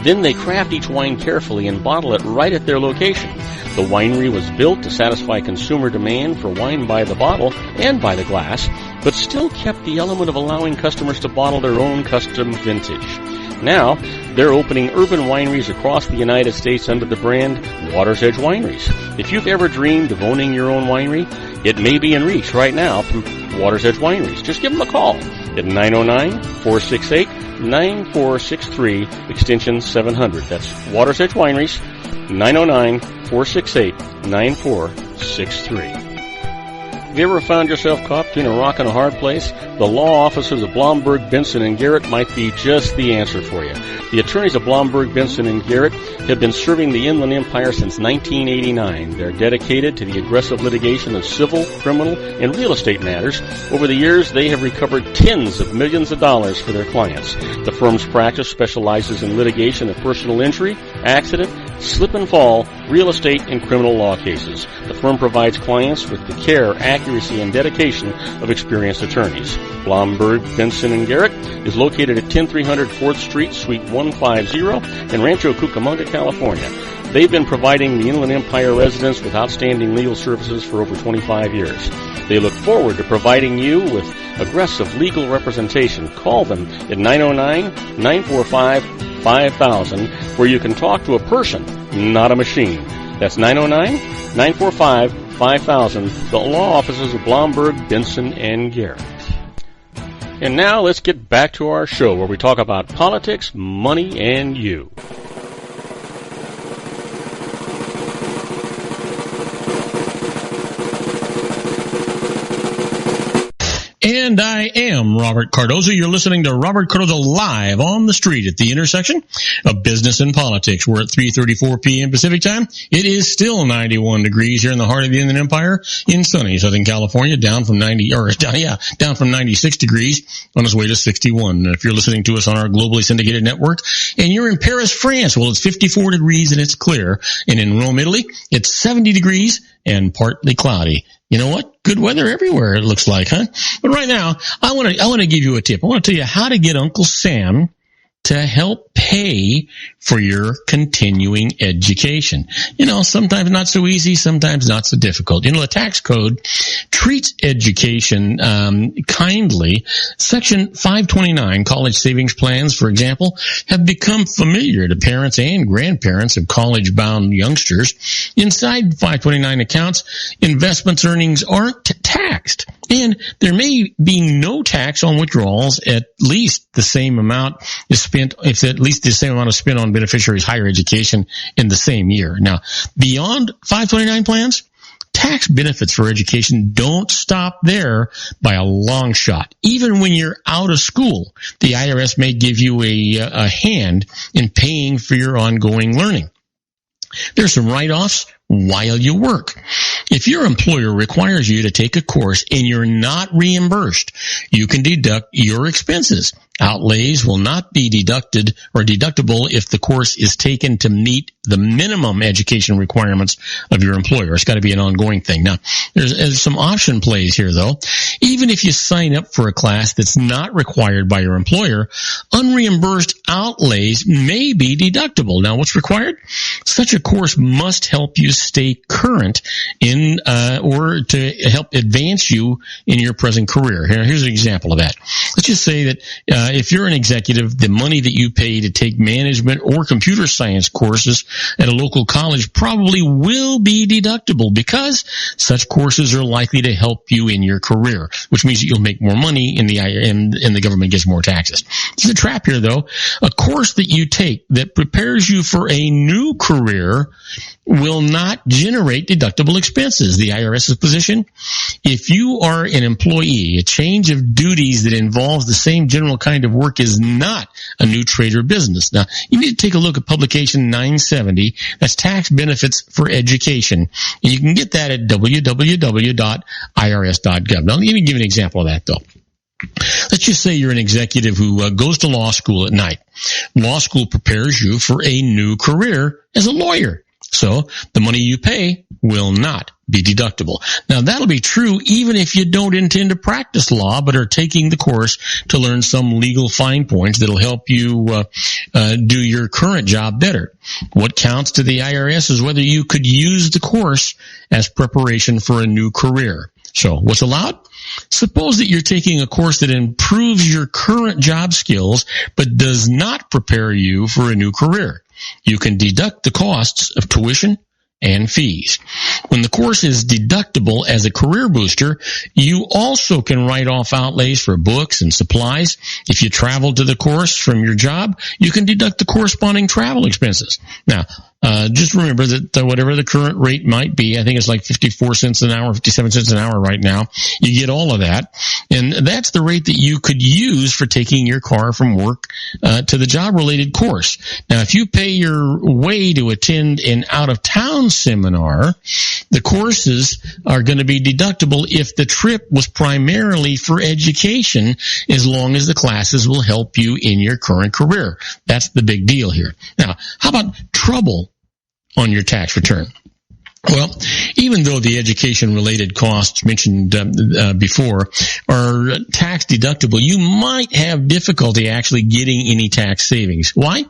Then they craft each wine carefully and bottle it right at their location. The winery was built to satisfy consumer demand for wine by the bottle and by the glass, but still kept the element of allowing customers to bottle their own custom vintage. Now, they're opening urban wineries across the United States under the brand Water's Edge Wineries. If you've ever dreamed of owning your own winery, it may be in reach right now through Water's Edge Wineries. Just give them a call at 909-468-9463, extension 700. That's Water's Edge Wineries, 909-468-9463. Have you ever found yourself caught between a rock and a hard place? The law offices of Blomberg, Benson, and Garrett might be just the answer for you. The attorneys of Blomberg, Benson, and Garrett have been serving the Inland Empire since 1989. They're dedicated to the aggressive litigation of civil, criminal, and real estate matters. Over the years, they have recovered tens of millions of dollars for their clients. The firm's practice specializes in litigation of personal injury, accident, slip and fall, real estate, and criminal law cases. The firm provides clients with the care, accuracy, and dedication of experienced attorneys. Blomberg, Benson, and Garrett is located at 10300 4th Street, Suite 150 in Rancho Cucamonga, California. They've been providing the Inland Empire residents with outstanding legal services for over 25 years. They look forward to providing you with aggressive legal representation. Call them at 909-945-5000, where you can talk to a person, not a machine. That's 909-945-5000, the law offices of Blomberg, Benson, and Garrett. And now let's get back to our show where we talk about politics, money, and you. And I am Robert Cardoza. You're listening to Robert Cardoza live on the street at the intersection of business and politics. We're at 3:34 p.m. Pacific time. It is still 91 degrees here in the heart of the Inland Empire in sunny Southern California, down from 96 degrees on its way to 61. And if you're listening to us on our globally syndicated network and you're in Paris, France, well, it's 54 degrees and it's clear. And in Rome, Italy, it's 70 degrees and partly cloudy. You know what? Good weather everywhere, it looks like, huh? But right now, I want to give you a tip. I want to tell you how to get Uncle Sam to help pay for your continuing education. Sometimes not so easy, sometimes not so difficult. The tax code treats education kindly. Section 529, college savings plans, for example, have become familiar to parents and grandparents of college-bound youngsters. Inside 529 accounts, investments earnings aren't taxed And there may be no tax on withdrawals at least the same amount is spent, if at least the same amount is spent on beneficiaries' higher education in the same year. Now, beyond 529 plans, tax benefits for education don't stop there by a long shot. Even when you're out of school, the IRS may give you a hand in paying for your ongoing learning. There's some write-offs while you work. If your employer requires you to take a course and you're not reimbursed, you can deduct your expenses. Outlays will not be deducted or deductible if the course is taken to meet the minimum education requirements of your employer. It's got to be an ongoing thing. Now, there's some option plays here, though. Even if you sign up for a class that's not required by your employer, unreimbursed outlays may be deductible. Now, what's required? Such a course must help you stay current in or to help advance you in your present career. Here's an example of that. Let's just say that if you're an executive, the money that you pay to take management or computer science courses at a local college probably will be deductible because such courses are likely to help you in your career, which means that you'll make more money and the government gets more taxes. There's a trap here, though. A course that you take that prepares you for a new career will not generate deductible expenses. The IRS's position, if you are an employee, a change of duties that involves the same general kind of work is not a new trade or business. Now, you need to take a look at publication 970. That's tax benefits for education. And you can get that at www.irs.gov. Now, let me give you an example of that, though. Let's just say you're an executive who goes to law school at night. Law school prepares you for a new career as a lawyer. So the money you pay will not be deductible. Now, that'll be true even if you don't intend to practice law but are taking the course to learn some legal fine points that'll help you do your current job better. What counts to the IRS is whether you could use the course as preparation for a new career. So what's allowed? Suppose that you're taking a course that improves your current job skills but does not prepare you for a new career. You can deduct the costs of tuition and fees. When the course is deductible as a career booster, you also can write off outlays for books and supplies. If you travel to the course from your job, you can deduct the corresponding travel expenses. Now, just remember that whatever the current rate might be, I think it's like 54 cents an hour, 57 cents an hour right now, you get all of that. And that's the rate that you could use for taking your car from work to the job-related course. Now, if you pay your way to attend an out-of-town seminar, the courses are going to be deductible if the trip was primarily for education, as long as the classes will help you in your current career. That's the big deal here. Now, how about trouble on your tax return? Well, even though the education-related costs mentioned before are tax deductible, you might have difficulty actually getting any tax savings. Why?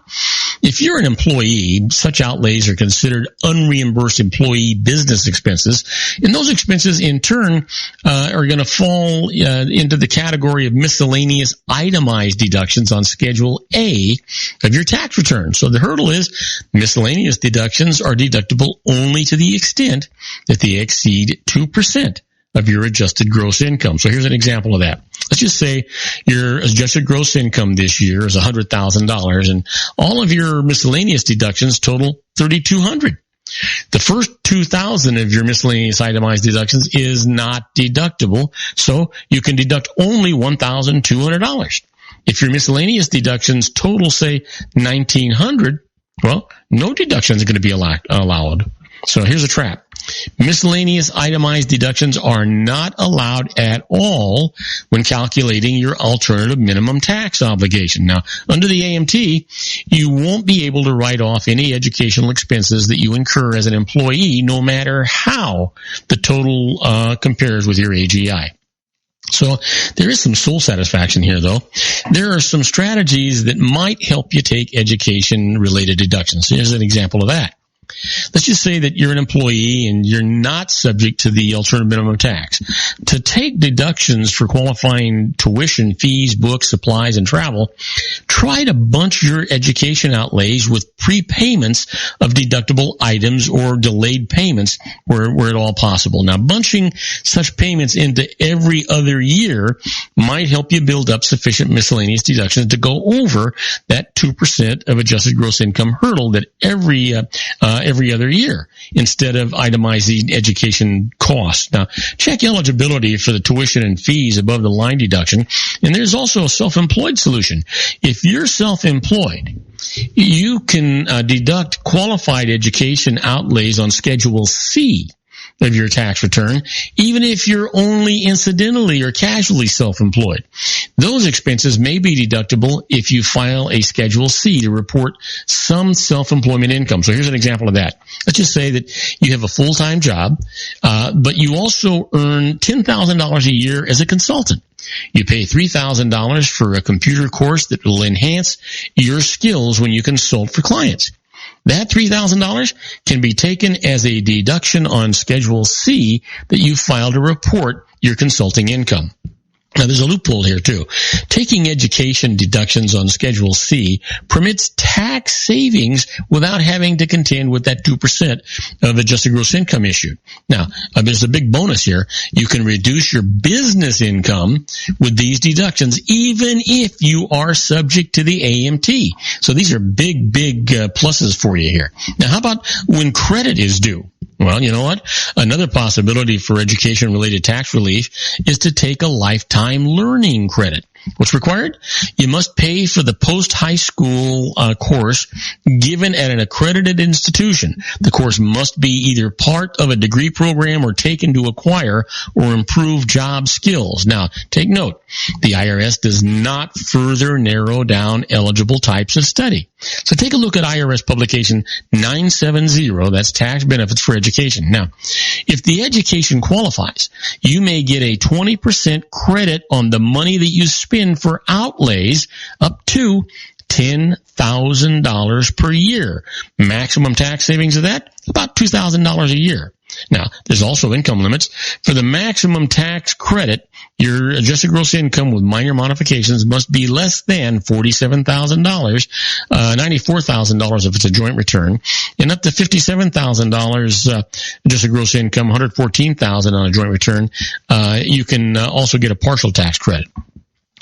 If you're an employee, such outlays are considered unreimbursed employee business expenses, and those expenses in turn are going to fall into the category of miscellaneous itemized deductions on Schedule A of your tax return. So the hurdle is miscellaneous deductions are deductible only to the extent that they exceed 2% of your adjusted gross income. So here's an example of that. Let's just say your adjusted gross income this year is $100,000 and all of your miscellaneous deductions total $3,200. The first $2,000 of your miscellaneous itemized deductions is not deductible, so you can deduct only $1,200. If your miscellaneous deductions total, say, $1,900, well, no deductions are going to be allowed. So here's a trap. Miscellaneous itemized deductions are not allowed at all when calculating your alternative minimum tax obligation. Now, under the AMT, you won't be able to write off any educational expenses that you incur as an employee, no matter how the total compares with your AGI. So there is some soul satisfaction here, though. There are some strategies that might help you take education-related deductions. Here's an example of that. Let's just say that you're an employee and you're not subject to the alternative minimum tax. To take deductions for qualifying tuition, fees, books, supplies, and travel, try to bunch your education outlays with prepayments of deductible items or delayed payments where at all possible. Now, bunching such payments into every other year might help you build up sufficient miscellaneous deductions to go over that 2% of adjusted gross income hurdle that every other year, instead of itemizing education costs. Now, check eligibility for the tuition and fees above the line deduction. And there's also a self-employed solution. If you're self-employed, you can deduct qualified education outlays on Schedule C of your tax return, even if you're only incidentally or casually self-employed. Those expenses may be deductible if you file a Schedule C to report some self-employment income. So here's an example of that. Let's just say that you have a full-time job, but you also earn $10,000 a year as a consultant. You pay $3,000 for a computer course that will enhance your skills when you consult for clients. That $3,000 can be taken as a deduction on Schedule C that you file to report your consulting income. Now, there's a loophole here, too. Taking education deductions on Schedule C permits tax savings without having to contend with that 2% of adjusted gross income issue. Now, there's a big bonus here. You can reduce your business income with these deductions, even if you are subject to the AMT. So these are big pluses for you here. Now, how about when credit is due? Well, you know what? Another possibility for education-related tax relief is to take a lifetime learning credit. What's required? You must pay for the post-high school course given at an accredited institution. The course must be either part of a degree program or taken to acquire or improve job skills. Now, take note, the IRS does not further narrow down eligible types of study. So take a look at IRS publication 970, that's tax benefits for education. Now, if the education qualifies, you may get a 20% credit on the money that you spend for outlays up to $10,000 per year. Maximum tax savings of that, about $2,000 a year. Now, there's also income limits. For the maximum tax credit, your adjusted gross income with minor modifications must be less than $47,000, $94,000 if it's a joint return, and up to $57,000 adjusted gross income, $114,000 on a joint return. You can also get a partial tax credit.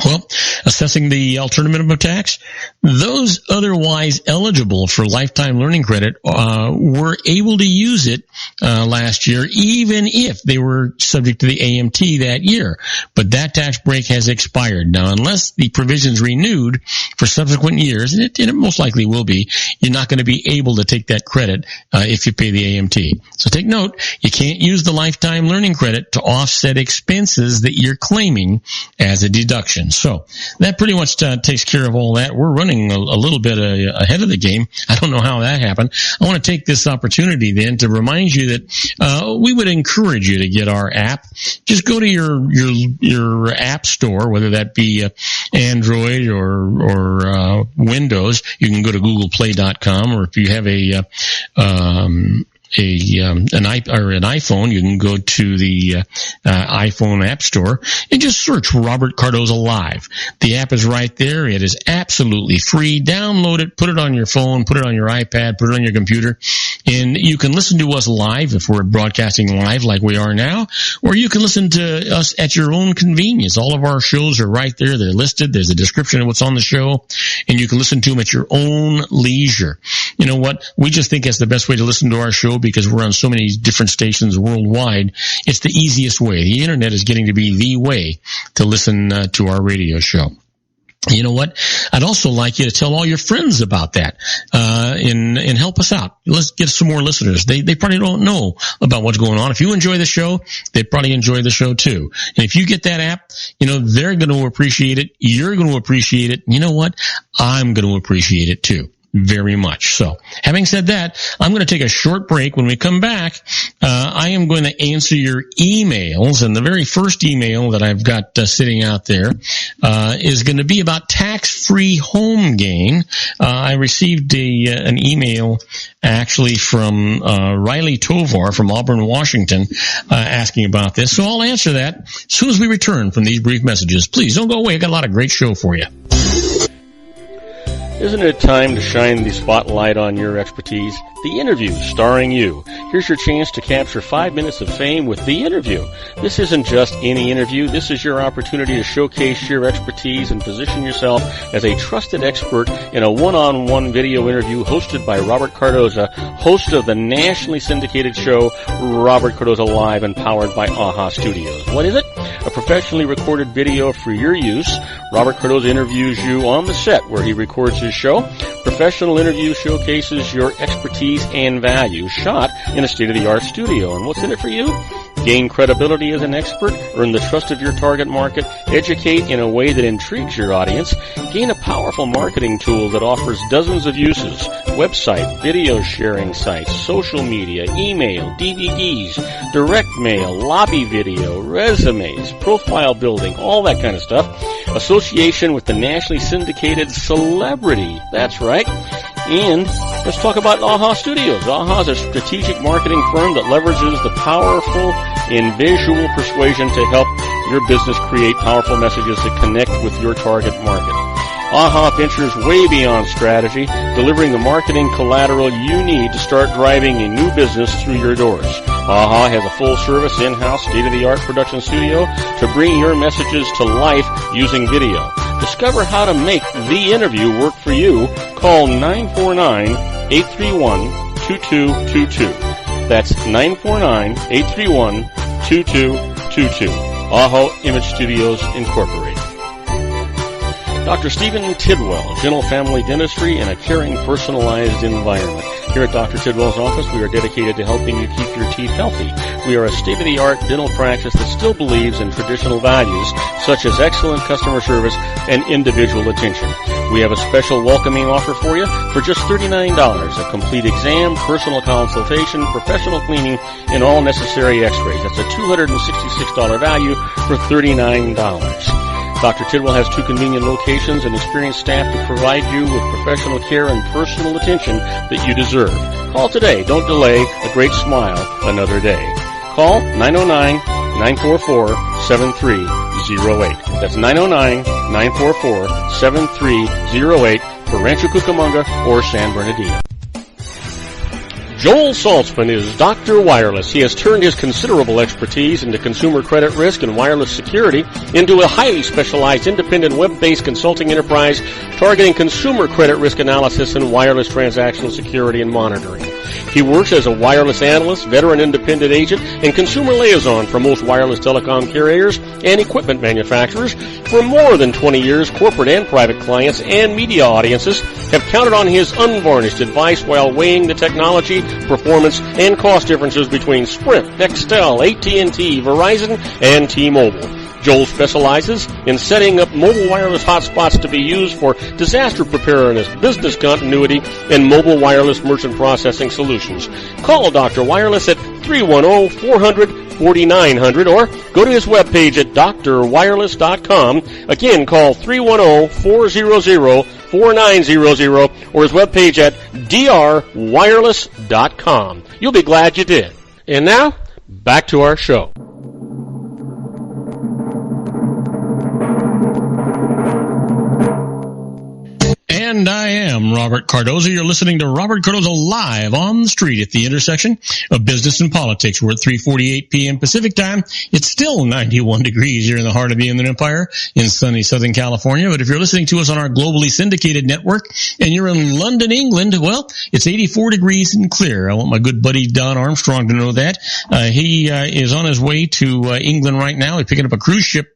Well, assessing the alternative minimum tax, those otherwise eligible for lifetime learning credit were able to use it last year, even if they were subject to the AMT that year. But that tax break has expired. Now, unless the provision's renewed for subsequent years, and it most likely will be, you're not going to be able to take that credit if you pay the AMT. So take note, you can't use the lifetime learning credit to offset expenses that you're claiming as a deduction. So that pretty much takes care of all that. We're running a little bit ahead of the game. I don't know how that happened. I want to take this opportunity then to remind you that we would encourage you to get our app. Just go to your app store, whether that be Android or Windows. You can go to googleplay.com, or if you have an iPhone, you can go to the iPhone App Store and just search Robert Cardoza Live. The app is right there. It is absolutely free. Download it, put it on your phone, put it on your iPad, put it on your computer, and you can listen to us live if we're broadcasting live like we are now, or you can listen to us at your own convenience. All of our shows are right there. They're listed. There's a description of what's on the show, and you can listen to them at your own leisure. You know what? We just think that's the best way to listen to our show, because we're on so many different stations worldwide. It's the easiest way. The internet is getting to be the way to listen to our radio show. You know what? I'd also like you to tell all your friends about that, and help us out. Let's get some more listeners. They probably don't know about what's going on. If you enjoy the show, they probably enjoy the show too. And if you get that app, they're going to appreciate it. You're going to appreciate it. You know what? I'm going to appreciate it too. very much. So, having said that, I'm going to take a short break. When we come back, I am going to answer your emails, and the very first email that I've got sitting out there is going to be about tax-free home gain. I received an email actually from Riley Tovar from Auburn, Washington, asking about this. So I'll answer that as soon as we return from these brief messages. Please don't go away. I've got a lot of great show for you. Isn't it time to shine the spotlight on your expertise? The Interview, starring you. Here's your chance to capture 5 minutes of fame with The Interview. This isn't just any interview. This is your opportunity to showcase your expertise and position yourself as a trusted expert in a one-on-one video interview hosted by Robert Cardoza, host of the nationally syndicated show Robert Cardoza Live and powered by AHA Studios. What is it? A professionally recorded video for your use. Robert Cardoza interviews you on the set where he records his show. Professional interview showcases your expertise and value, shot in a state-of-the-art studio. And what's in it for you? Gain credibility as an expert, earn the trust of your target market, educate in a way that intrigues your audience, gain a powerful marketing tool that offers dozens of uses, website, video sharing sites, social media, email, DVDs, direct mail, lobby video, resumes, profile building, all that kind of stuff. Association with the nationally syndicated celebrity. That's right. And let's talk about AHA Studios. AHA is a strategic marketing firm that leverages the powerful in visual persuasion to help your business create powerful messages that connect with your target market. AHA ventures way beyond strategy, delivering the marketing collateral you need to start driving a new business through your doors. AHA has a full-service, in-house, state-of-the-art production studio to bring your messages to life using video. Discover how to make The Interview work for you. Call 949-831-2222. That's 949-831-2222. AHA Image Studios Incorporated. Dr. Stephen Tidwell, Gentle Family Dentistry in a caring, personalized environment. Here at Dr. Tidwell's office, we are dedicated to helping you keep your teeth healthy. We are a state-of-the-art dental practice that still believes in traditional values, such as excellent customer service and individual attention. We have a special welcoming offer for you for just $39, a complete exam, personal consultation, professional cleaning, and all necessary x-rays. That's a $266 value for $39. Dr. Tidwell has 2 convenient locations and experienced staff to provide you with professional care and personal attention that you deserve. Call today. Don't delay. A great smile another day. Call 909-944-7308. That's 909-944-7308 for Rancho Cucamonga or San Bernardino. Joel Saltzman is Dr. Wireless. He has turned his considerable expertise into consumer credit risk and wireless security into a highly specialized independent web-based consulting enterprise targeting consumer credit risk analysis and wireless transactional security and monitoring. He works as a wireless analyst, veteran independent agent, and consumer liaison for most wireless telecom carriers and equipment manufacturers. For more than 20 years, corporate and private clients and media audiences have counted on his unvarnished advice while weighing the technology, performance, and cost differences between Sprint, Nextel, AT&T, Verizon, and T-Mobile. Joel specializes in setting up mobile wireless hotspots to be used for disaster preparedness, business continuity, and mobile wireless merchant processing solutions. Call Dr. Wireless at 310-400-4900 or go to his webpage at drwireless.com. Again, call 310-400-4900 or his webpage at drwireless.com. You'll be glad you did. And now, back to our show. And I am Robert Cardoza. You're listening to Robert Cardoza Live on the street at the intersection of business and politics. We're at 3:48 p.m. Pacific time. It's still 91 degrees here in the heart of the Inland Empire in sunny Southern California. But if you're listening to us on our globally syndicated network and you're in London, England, well, it's 84 degrees and clear. I want my good buddy Don Armstrong to know that. He is on his way to England right now. He's picking up a cruise ship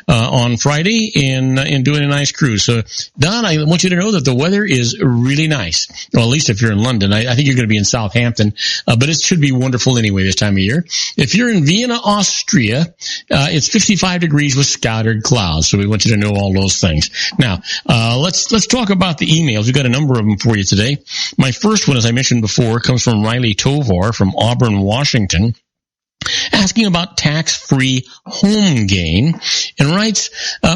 on Friday and doing a nice cruise. So, Don, I want you to know that the weather is is really nice. Well, at least if you're in London. I think you're going to be in Southampton, but it should be wonderful anyway this time of year. If you're in Vienna, Austria, it's 55 degrees with scattered clouds. So we want you to know all those things. Now, let's talk about the emails. We've got a number of them for you today. My first one, as I mentioned before, comes from Riley Tovar from Auburn, Washington, asking about tax-free home gain, and writes,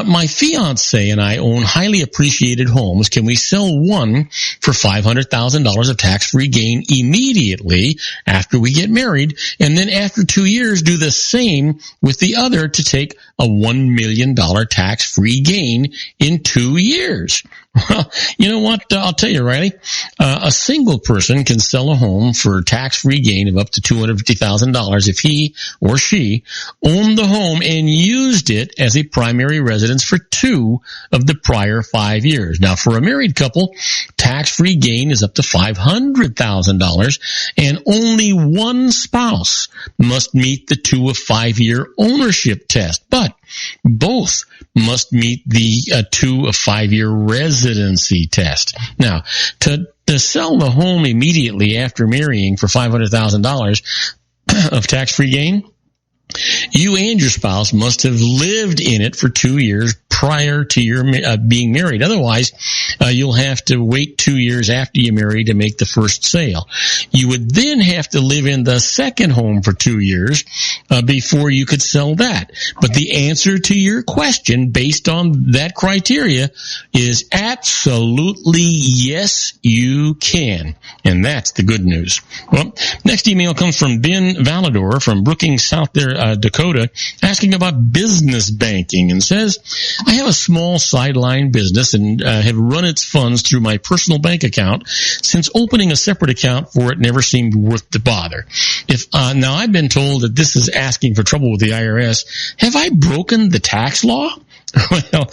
my fiance and I own highly appreciated homes. Can we sell one for $500,000 of tax-free gain immediately after we get married, and then after 2 years do the same with the other to take a $1 million tax-free gain in 2 years? Well, you know what? I'll tell you, Riley, a single person can sell a home for tax-free gain of up to $250,000 if he or she owned the home and used it as a primary residence for 2 of the prior 5 years. Now, for a married couple, tax-free gain is up to $500,000, and only one spouse must meet the 2 of 5 year ownership test. But both must meet the 2 of 5 year residency test. Now, to sell the home immediately after marrying for $500,000 of tax-free gain, you and your spouse must have lived in it for 2 years prior to your being married. Otherwise, you'll have to wait 2 years after you marry to make the first sale. You would then have to live in the second home for 2 years before you could sell that. But the answer to your question, based on that criteria, is absolutely yes, you can. And that's the good news. Well, next email comes from Ben Valador from Brookings, South Dakota, asking about business banking, and says, I have a small sideline business and have run its funds through my personal bank account since opening a separate account for it never seemed worth the bother. Now I've been told that this is asking for trouble with the IRS. Have I broken the tax law? Well,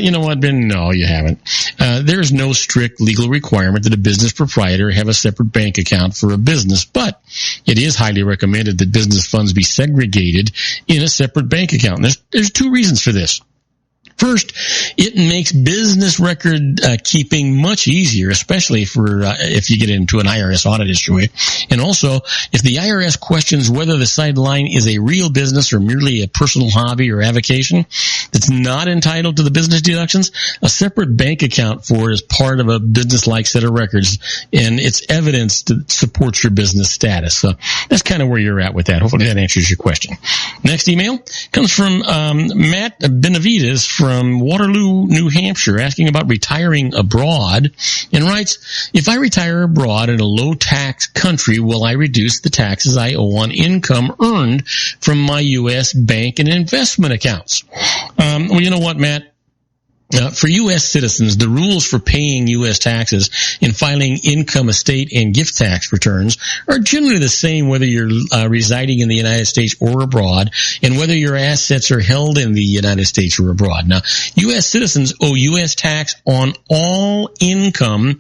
you know what, Ben? No, you haven't. There's no strict legal requirement that a business proprietor have a separate bank account for a business, but it is highly recommended that business funds be segregated in a separate bank account. There's 2 reasons for this. First, it makes business record keeping much easier, especially for if you get into an IRS audit issue. And also, if the IRS questions whether the sideline is a real business or merely a personal hobby or avocation that's not entitled to the business deductions, a separate bank account for it is part of a business-like set of records, and it's evidence that supports your business status. So that's kind of where you're at with that. Hopefully that answers your question. Next email comes from Matt Benavides from Waterloo, New Hampshire, asking about retiring abroad, and writes, if I retire abroad in a low-tax country, will I reduce the taxes I owe on income earned from my U.S. bank and investment accounts? Well, you know what, Matt? For U.S. citizens, the rules for paying U.S. taxes and filing income, estate, and gift tax returns are generally the same whether you're residing in the United States or abroad, and whether your assets are held in the United States or abroad. Now, U.S. citizens owe U.S. tax on all income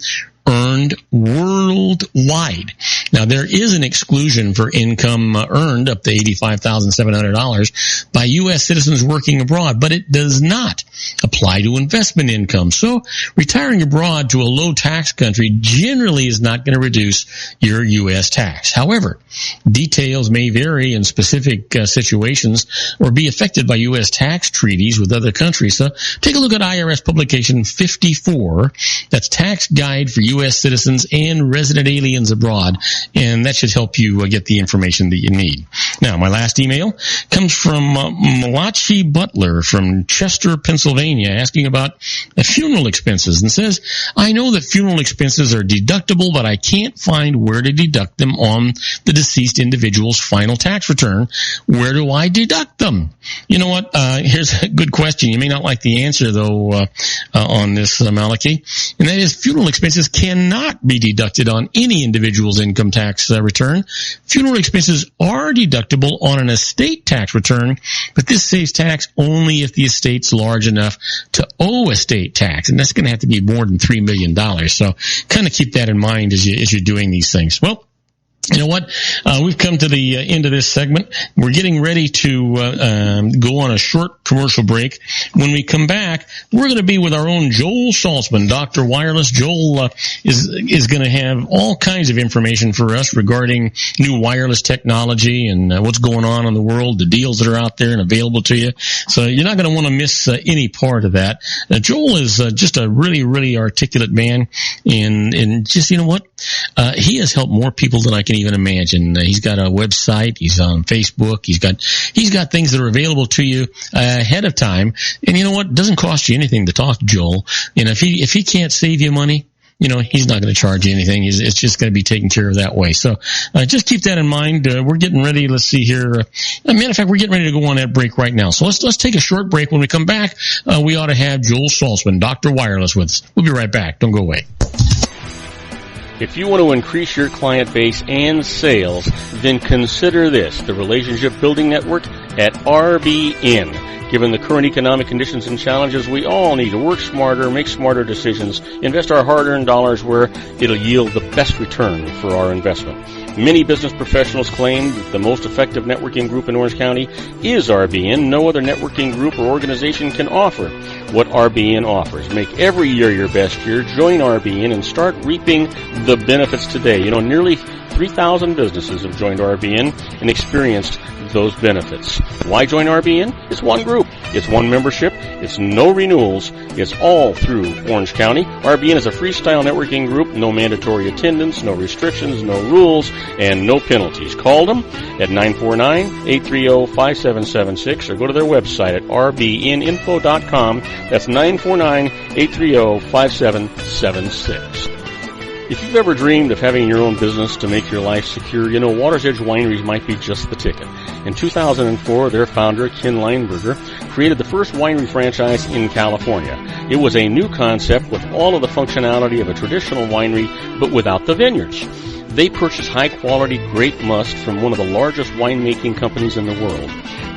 earned worldwide. Now, there is an exclusion for income earned up to $85,700 by U.S. citizens working abroad, but it does not apply to investment income. So retiring abroad to a low tax country generally is not going to reduce your U.S. tax. However, details may vary in specific situations or be affected by U.S. tax treaties with other countries. So take a look at IRS publication 54. That's Tax Guide for U.S. citizens and resident aliens abroad, and that should help you get the information that you need. Now, my last email comes from Malachi Butler from Chester, Pennsylvania, asking about funeral expenses, and says, I know that funeral expenses are deductible, but I can't find where to deduct them on the deceased individual's final tax return. Where do I deduct them? You know what? Here's a good question. You may not like the answer, though, on this, Malachi, and that is funeral expenses cannot be deducted on any individual's income tax return. Funeral expenses are deductible on an estate tax return, but this saves tax only if the estate's large enough to owe estate tax, and that's going to have to be more than $3 million. So kind of keep that in mind as you're doing these things. Well, You know what? We've come to the end of this segment. We're getting ready to go on a short commercial break. When we come back, we're going to be with our own Joel Saltzman, Dr. Wireless. Joel is going to have all kinds of information for us regarding new wireless technology and what's going on in the world, the deals that are out there and available to you. So you're not going to want to miss any part of that. Joel is just a really, really articulate man, and just, you know what? He has helped more people than I can even imagine. He's got a website. He's on Facebook. He's got things that are available to you ahead of time. And you know what? It doesn't cost you anything to talk to Joel. You know, if he can't save you money, you know, he's not going to charge you anything. It's just going to be taken care of that way. So just keep that in mind. We're getting ready. Let's see here. Matter of fact, we're getting ready to go on that break right now. So let's take a short break. When we come back, we ought to have Joel Saltzman, Dr. Wireless, with us. We'll be right back. Don't go away. If you want to increase your client base and sales, then consider this, the Relationship Building Network at RBN. Given the current economic conditions and challenges, we all need to work smarter, make smarter decisions, invest our hard-earned dollars where it'll yield the best return for our investment. Many business professionals claim that the most effective networking group in Orange County is RBN. No other networking group or organization can offer what RBN offers. Make every year your best year. Join RBN and start reaping the benefits today. You know, nearly 3,000 businesses have joined RBN and experienced those benefits. Why join RBN? It's one group. It's one membership. It's no renewals. It's all through Orange County. RBN is a freestyle networking group. No mandatory attendance, no restrictions, no rules, and no penalties. Call them at 949-830-5776 or go to their website at rbninfo.com. That's 949-830-5776. If you've ever dreamed of having your own business to make your life secure, you know Water's Edge Wineries might be just the ticket. In 2004, their founder, Ken Lineberger, created the first winery franchise in California. It was a new concept with all of the functionality of a traditional winery, but without the vineyards. They purchased high-quality grape must from one of the largest winemaking companies in the world.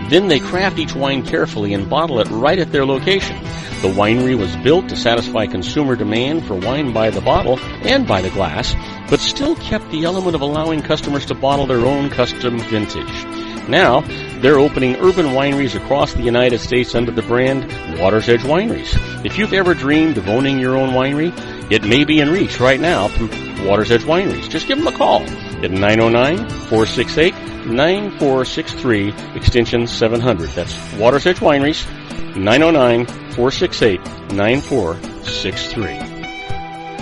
Then they craft each wine carefully and bottle it right at their location. The winery was built to satisfy consumer demand for wine by the bottle and by the glass, but still kept the element of allowing customers to bottle their own custom vintage. Now, they're opening urban wineries across the United States under the brand Water's Edge Wineries. If you've ever dreamed of owning your own winery, it may be in reach right now through Water's Edge Wineries. Just give them a call at 909-468-9463, extension 700. That's Water's Edge Wineries, 909-468-9463.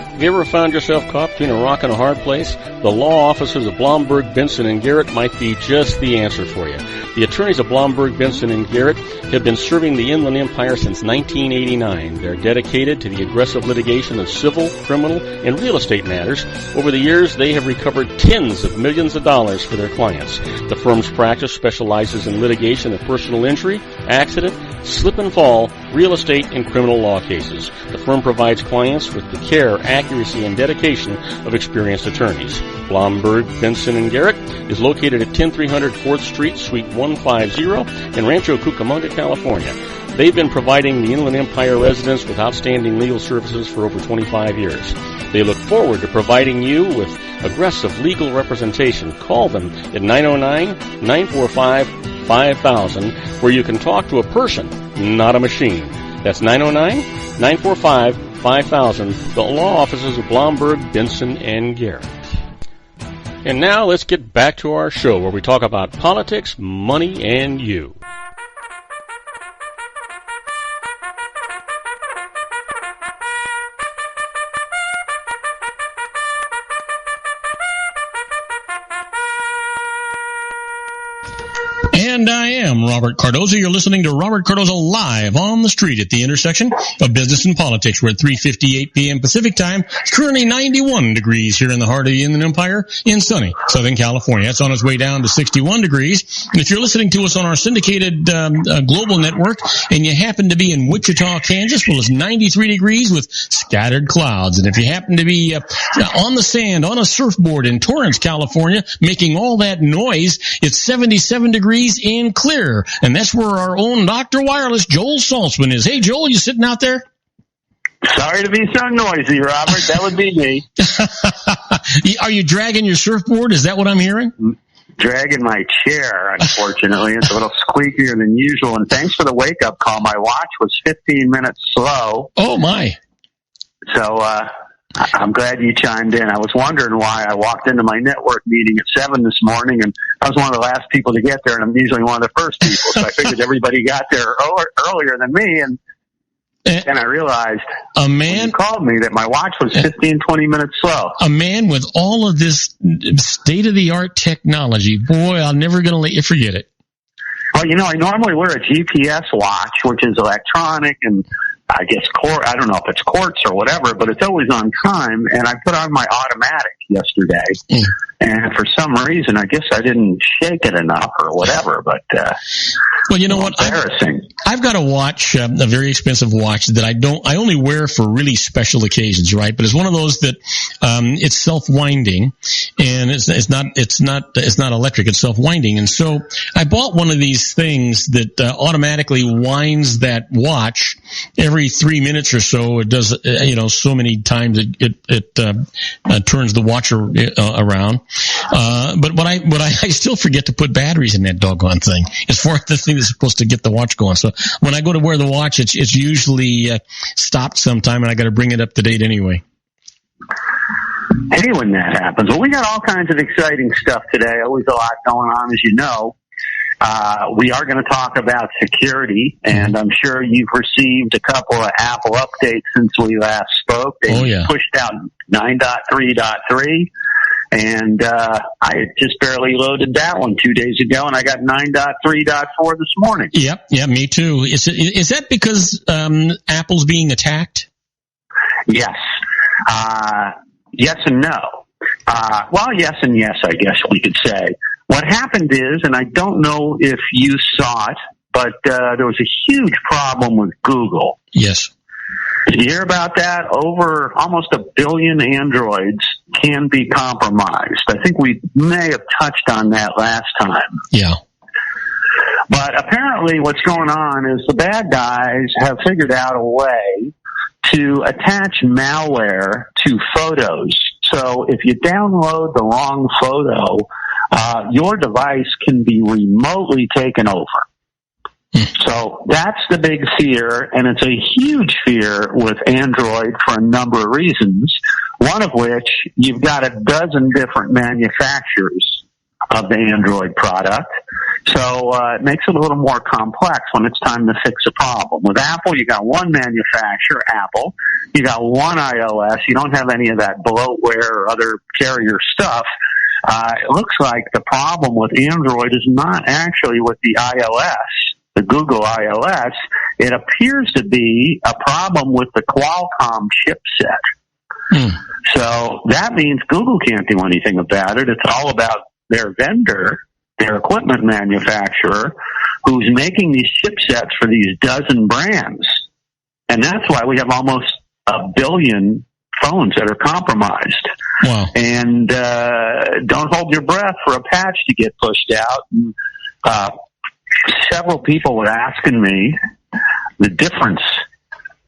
Have you ever found yourself caught between a rock and a hard place? The law offices of Blomberg, Benson, and Garrett might be just the answer for you. The attorneys of Blomberg, Benson, and Garrett have been serving the Inland Empire since 1989. They're dedicated to the aggressive litigation of civil, criminal, and real estate matters. Over the years, they have recovered tens of millions of dollars for their clients. The firm's practice specializes in litigation of personal injury, accident, slip and fall, real estate, and criminal law cases. The firm provides clients with the care, accuracy, and dedication of experienced attorneys. Blomberg, Benson, and Garrett is located at 10300 4th Street, Suite 150 in Rancho Cucamonga, California. They've been providing the Inland Empire residents with outstanding legal services for over 25 years. They look forward to providing you with aggressive legal representation. Call them at 909-945-5000, where you can talk to a person, not a machine. That's 909-945-5000, the law offices of Blomberg, Benson, and Garrett. And now let's get back to our show where we talk about politics, money, and you. And I am Robert Cardoza. You're listening to Robert Cardoza live on the street at the intersection of business and politics. We're at 3:58 p.m. Pacific time. It's currently 91 degrees here in the heart of the Inland Empire in sunny Southern California. That's on its way down to 61 degrees. And if you're listening to us on our syndicated global network and you happen to be in Wichita, Kansas, well, it's 93 degrees with scattered clouds. And if you happen to be on the sand, on a surfboard in Torrance, California, making all that noise, it's 77 degrees and clear. And that's where our own Dr. Wireless, Joel Saltzman, is. Hey, Joel, you sitting out there? Sorry to be so noisy, Robert. That would be me. Are you dragging your surfboard? Is that what I'm hearing? Dragging my chair, unfortunately. It's a little squeakier than usual. And thanks for the wake-up call. My watch was 15 minutes slow. Oh, my. So I'm glad you chimed in. I was wondering why I walked into my network meeting at 7 this morning, and I was one of the last people to get there, and I'm usually one of the first people. So I figured everybody got there earlier than me, and I realized when you called me that my watch was 15, 20 minutes slow. A man with all of this state-of-the-art technology. Boy, I'm never going to let you forget it. Well, I normally wear a GPS watch, which is electronic, and I guess I don't know if it's quartz or whatever, but it's always on time. And I put on my automatic yesterday, and for some reason, I guess I didn't shake it enough or whatever. But well, you know what? Embarrassing. I've got a watch, a very expensive watch that I only wear for really special occasions, right? But it's one of those that it's self-winding, and it's not electric. It's self-winding, and so I bought one of these things that automatically winds that watch every 3 minutes or so. It does, so many times it turns the watch around. But what I still forget to put batteries in that doggone thing as far as the thing that's supposed to get the watch going. So when I go to wear the watch, it's usually stopped sometime, and I got to bring it up to date anyway. Hey, when that happens. Well, we got all kinds of exciting stuff today. Always a lot going on, as you know. We are going to talk about security, and I'm sure you've received a couple of Apple updates since we last spoke. They pushed out 9.3.3, and I just barely loaded that one 2 days ago, and I got 9.3.4 this morning. Yep, yeah, me too. Is that because Apple's being attacked? Yes. Yes and no. Well, yes and yes, I guess we could say. What happened is, and I don't know if you saw it, but there was a huge problem with Google. Yes. Did you hear about that? Over almost 1 billion Androids can be compromised. I think we may have touched on that last time. Yeah. But apparently what's going on is the bad guys have figured out a way to attach malware to photos. So if you download the wrong photo, your device can be remotely taken over. So that's the big fear, and it's a huge fear with Android for a number of reasons, one of which you've got a dozen different manufacturers of the Android product. So it makes it a little more complex when it's time to fix a problem. With Apple, you got one manufacturer, Apple. You got one iOS. You don't have any of that bloatware or other carrier stuff. It looks like the problem with Android is not actually with the iOS, the Google iOS. It appears to be a problem with the Qualcomm chipset. So that means Google can't do anything about it. It's all about their vendor, their equipment manufacturer, who's making these chipsets for these dozen brands. And that's why we have almost 1 billion phones that are compromised. Wow. And don't hold your breath for a patch to get pushed out. And, several people were asking me the difference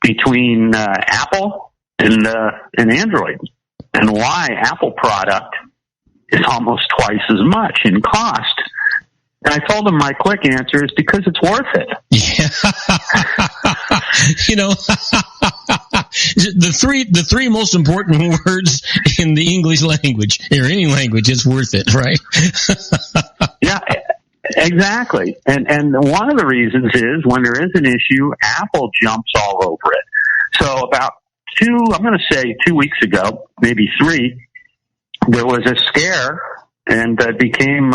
between Apple and Android, and why Apple product is almost twice as much in cost. And I told them my quick answer is because it's worth it. Yeah. the three most important words in the English language, or any language, is worth it, right? Yeah, exactly. And one of the reasons is when there is an issue, Apple jumps all over it. So about 2 weeks ago, maybe 3, there was a scare, and it became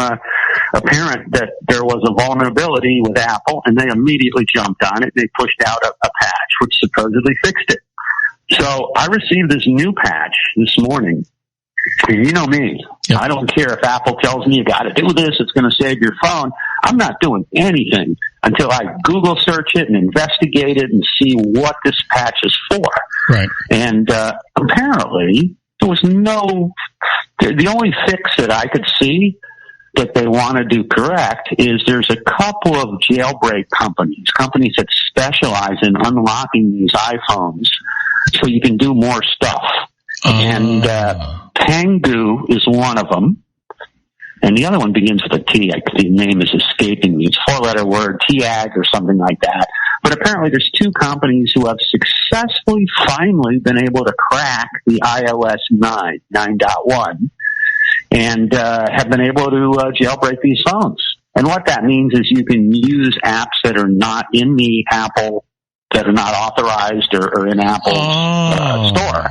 apparent that there was a vulnerability with Apple, and they immediately jumped on it. They pushed out a patch, which supposedly fixed it. So I received this new patch this morning. And you know me. Yep. I don't care if Apple tells me you got to do this, it's going to save your phone. I'm not doing anything until I Google search it and investigate it and see what this patch is for. Right. And apparently there was the only fix that I could see that they want to do correct is there's a couple of jailbreak companies that specialize in unlocking these iPhones so you can do more stuff. And Pangu is one of them. And the other one begins with a T. The name is escaping me. It's a 4-letter word, TAG or something like that. But apparently there's 2 companies who have successfully finally been able to crack the iOS 9.1, and have been able to jailbreak these phones. And what that means is you can use apps that are not in the Apple, that are not authorized or in Apple's store.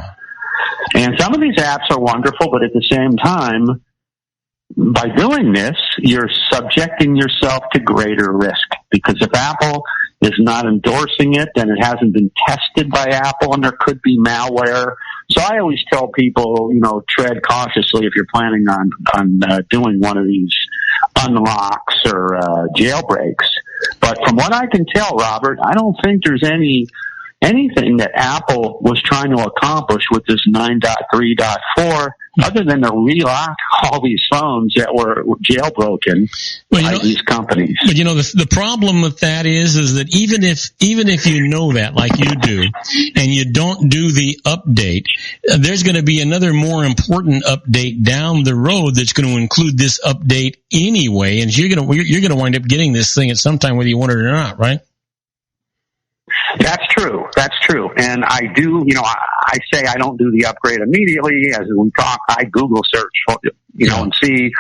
And some of these apps are wonderful, but at the same time, by doing this, you're subjecting yourself to greater risk, because if Apple is not endorsing it, then it hasn't been tested by Apple, and there could be malware. So I always tell people, tread cautiously if you're planning on doing one of these unlocks or jailbreaks. But from what I can tell, Robert, I don't think there's anything that Apple was trying to accomplish with this 9.3.4 other than to relock all these phones that were jailbroken by these companies. But the problem with that is that even if you know that, like you do, and you don't do the update, there's going to be another more important update down the road that's going to include this update anyway, and you're going to wind up getting this thing at some time whether you want it or not, right? That's true. And I do, I say I don't do the upgrade immediately. As we talk, I Google search, and see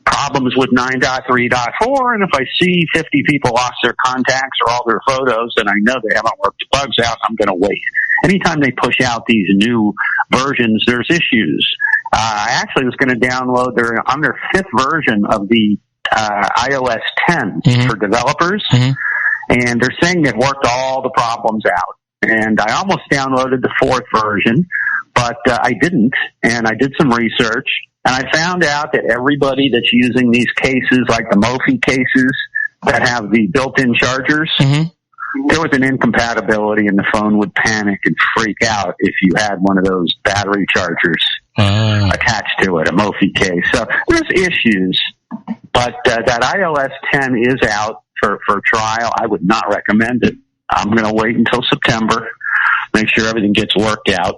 problems with 9.3.4. And if I see 50 people lost their contacts or all their photos, then I know they haven't worked the bugs out. I'm going to wait. Anytime they push out these new versions, there's issues. I actually was going to download on their 5th version of the iOS 10 for developers. Mm-hmm. And they're saying they've worked all the problems out. And I almost downloaded the 4th version, but I didn't. And I did some research, and I found out that everybody that's using these cases, like the Mophie cases that have the built-in chargers, there was an incompatibility, and the phone would panic and freak out if you had one of those battery chargers attached to it, a Mophie case. So there's issues, but that iOS 10 is out for trial. I would not recommend it. I'm going to wait until September, make sure everything gets worked out.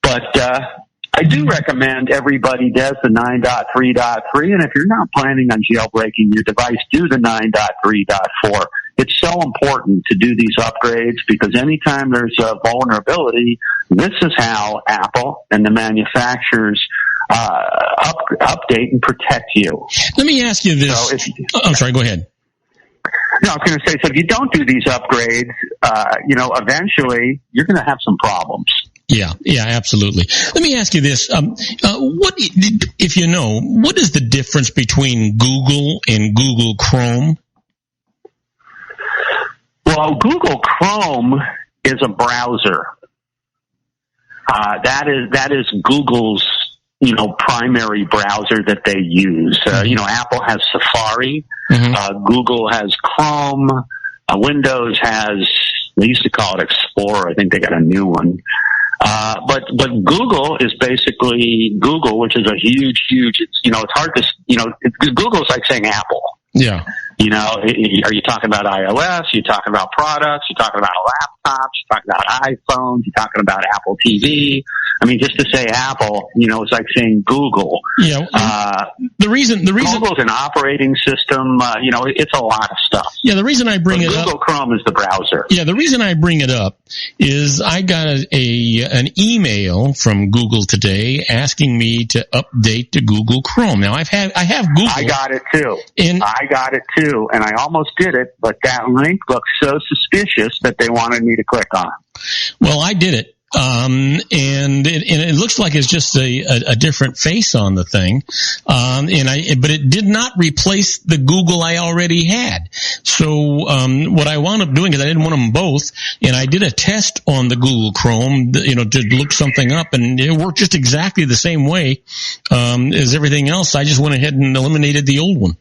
But I do recommend everybody does the 9.3.3, and if you're not planning on jailbreaking your device, do the 9.3.4. It's so important to do these upgrades, because anytime there's a vulnerability, this is how Apple and the manufacturers update and protect you. Let me ask you this. So I'm sorry, go ahead. No, I was going to say, so if you don't do these upgrades, eventually you're going to have some problems. Yeah, absolutely. Let me ask you this. What is the difference between Google and Google Chrome? Well, Google Chrome is a browser. That is Google's, primary browser that they use. Apple has Safari. Google has Chrome. Windows has, they used to call it Explorer. I think they got a new one. But Google is basically Google, which is a huge, it's hard to, Google's like saying Apple. Yeah. Are you talking about iOS? You're talking about products? You're talking about laptops? You're talking about iPhones? You're talking about Apple TV? I mean, just to say Apple, it's like saying Google. Yeah. The reason Google's an operating system. It's a lot of stuff. Yeah. The reason I bring it up, Google Chrome is the browser. Yeah. The reason I bring it up is I got an email from Google today asking me to update to Google Chrome. Now I have Google. I got it too. And I almost did it, but that link looks so suspicious that they wanted me to click on. Well, I did it. And it looks like it's just a different face on the thing. But it did not replace the Google I already had. So, what I wound up doing is I didn't want them both, and I did a test on the Google Chrome, to look something up, and it worked just exactly the same way, as everything else. I just went ahead and eliminated the old one.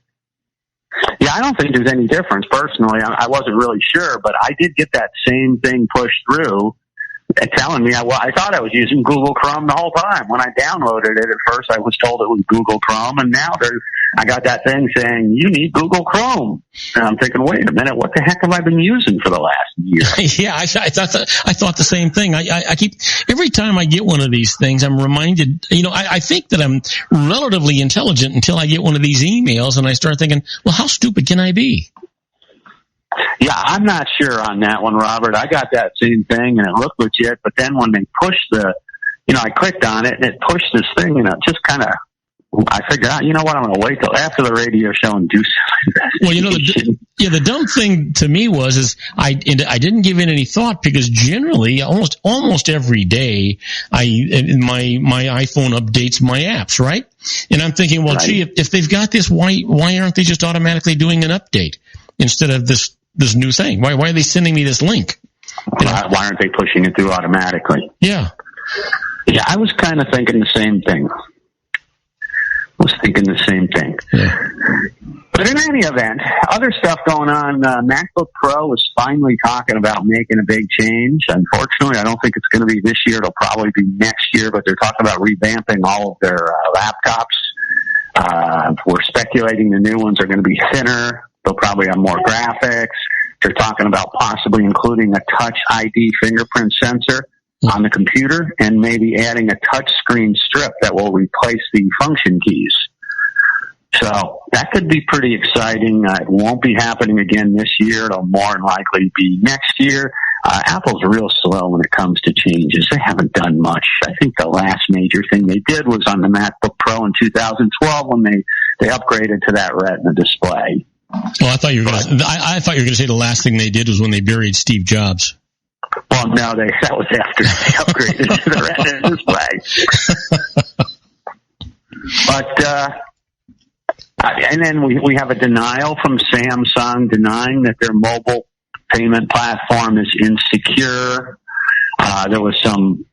Yeah, I don't think there's any difference personally. I wasn't really sure, but I did get that same thing pushed through telling me I thought I was using Google Chrome the whole time. When I downloaded it, at first I was told it was Google Chrome, and now I got that thing saying, you need Google Chrome. And I'm thinking, wait a minute, what the heck have I been using for the last year? Yeah, I thought the same thing. I keep, every time I get one of these things, I'm reminded, I think that I'm relatively intelligent until I get one of these emails and I start thinking, well, how stupid can I be? Yeah, I'm not sure on that one, Robert. I got that same thing and it looked legit, but then when they pushed I clicked on it and it pushed this thing and it just kind of, I figured out, you know what, I'm going to wait till after the radio show and do something. Well, the dumb thing to me was I didn't give it any thought because generally, almost every day, my iPhone updates my apps, right? And I'm thinking, well, gee, if they've got this, why aren't they just automatically doing an update instead of this new thing? Why are they sending me this link? Why aren't they pushing it through automatically? Yeah. Yeah, I was kind of thinking the same thing. Yeah. But in any event, other stuff going on. MacBook Pro is finally talking about making a big change. Unfortunately, I don't think it's going to be this year. It'll probably be next year, but they're talking about revamping all of their laptops. We're speculating the new ones are going to be thinner. They'll probably have more graphics. They're talking about possibly including a Touch ID fingerprint sensor on the computer and maybe adding a touch screen strip that will replace the function keys. So that could be pretty exciting. It won't be happening again this year. It'll more than likely be next year. Apple's real slow when it comes to changes. They haven't done much. I think the last major thing they did was on the MacBook Pro in 2012 when they upgraded to that Retina display. Well, I thought you were going to say the last thing they did was when they buried Steve Jobs. Well, no, that was after they upgraded to the Retina display. But, and then we have a denial from Samsung denying that their mobile payment platform is insecure. There was some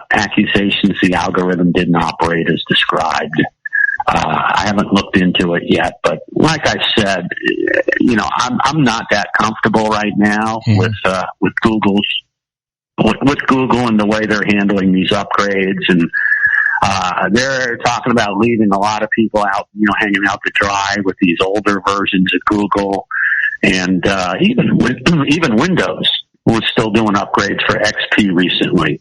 accusations the algorithm didn't operate as described. I haven't looked into it yet, but like I said, I'm not that comfortable right now with Google and the way they're handling these upgrades, and they're talking about leaving a lot of people out, hanging out to dry with these older versions of Google, and even Windows was still doing upgrades for XP recently.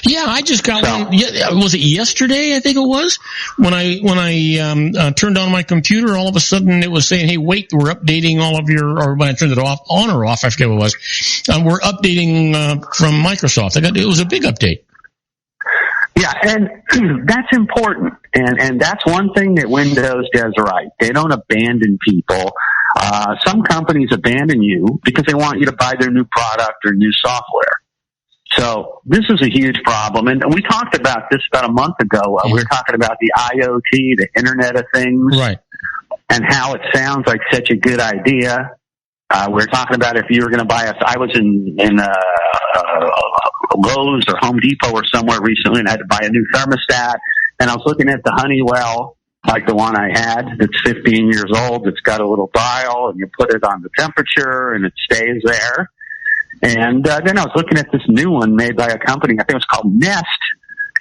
Yeah, I just got one. Yeah, was it yesterday? I think it was when I turned on my computer. All of a sudden, it was saying, "Hey, wait, we're updating all of your." Or when I turned it on or off, I forget what it was. We're updating from Microsoft. It was a big update. Yeah, and that's important, and that's one thing that Windows does right. They don't abandon people. Some companies abandon you because they want you to buy their new product or new software. So this is a huge problem, and we talked about this about a month ago. We were talking about the IoT, the Internet of Things, right, and how it sounds like such a good idea. We were talking about if you were going to buy I was in Lowe's or Home Depot or somewhere recently, and I had to buy a new thermostat, and I was looking at the Honeywell, like the one I had, that's 15 years old. It's got a little dial, and you put it on the temperature, and it stays there. And then I was looking at this new one made by a company, I think it was called Nest,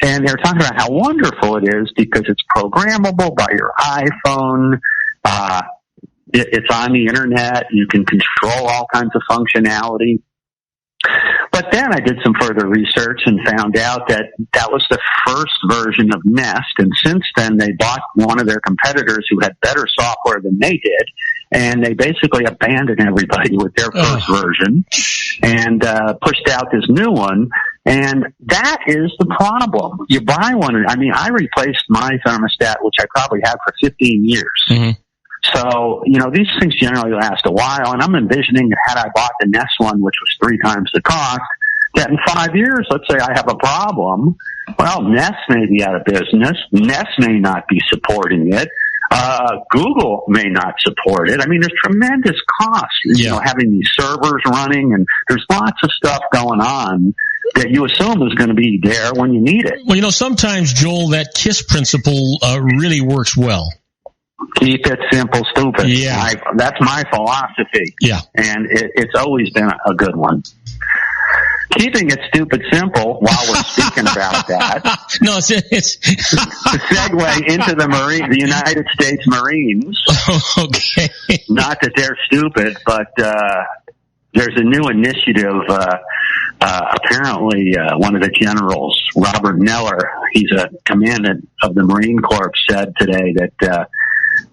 and they were talking about how wonderful it is because it's programmable by your iPhone. It's on the internet. You can control all kinds of functionality. But then I did some further research and found out that that was the first version of Nest, and since then they bought one of their competitors who had better software than they did, and they basically abandoned everybody with their first version and pushed out this new one. And that is the problem. You buy one. I replaced my thermostat, which I probably had for 15 years. Mm-hmm. So, these things generally last a while, and I'm envisioning that had I bought the Nest one, which was 3 times the cost, that in 5 years, let's say I have a problem, well, Nest may be out of business. Nest may not be supporting it. Google may not support it. There's tremendous costs, having these servers running, and there's lots of stuff going on that you assume is going to be there when you need it. Well, sometimes, Joel, that KISS principle really works well. Keep it simple, stupid. Yeah. That's my philosophy. Yeah. And it's always been a good one. keeping it stupid simple while we're speaking about that. No, it's to segue into the United States Marines. Okay. Not that they're stupid, but there's a new initiative. Apparently, one of the generals, Robert Neller, he's a commandant of the Marine Corps, said today that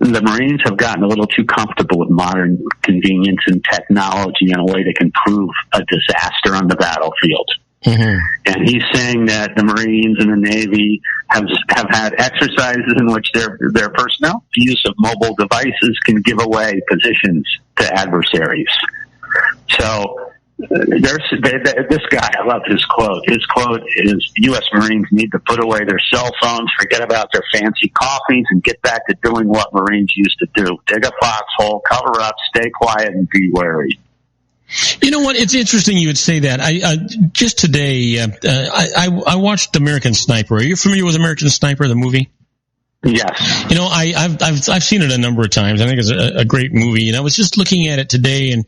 the Marines have gotten a little too comfortable with modern convenience and technology in a way that can prove a disaster on the battlefield. Mm-hmm. And he's saying that the Marines and the Navy have had exercises in which their personnel use of mobile devices can give away positions to adversaries. So this guy, I love his quote. His quote is, U.S. Marines need to put away their cell phones, forget about their fancy coffees, and get back to doing what Marines used to do. Dig a foxhole, cover up, stay quiet, and be wary. You know what? It's interesting you would say that. I just today, I watched American Sniper. Are you familiar with American Sniper, the movie? Yes. You know, I've seen it a number of times. I think it's a great movie. And I was just looking at it today, and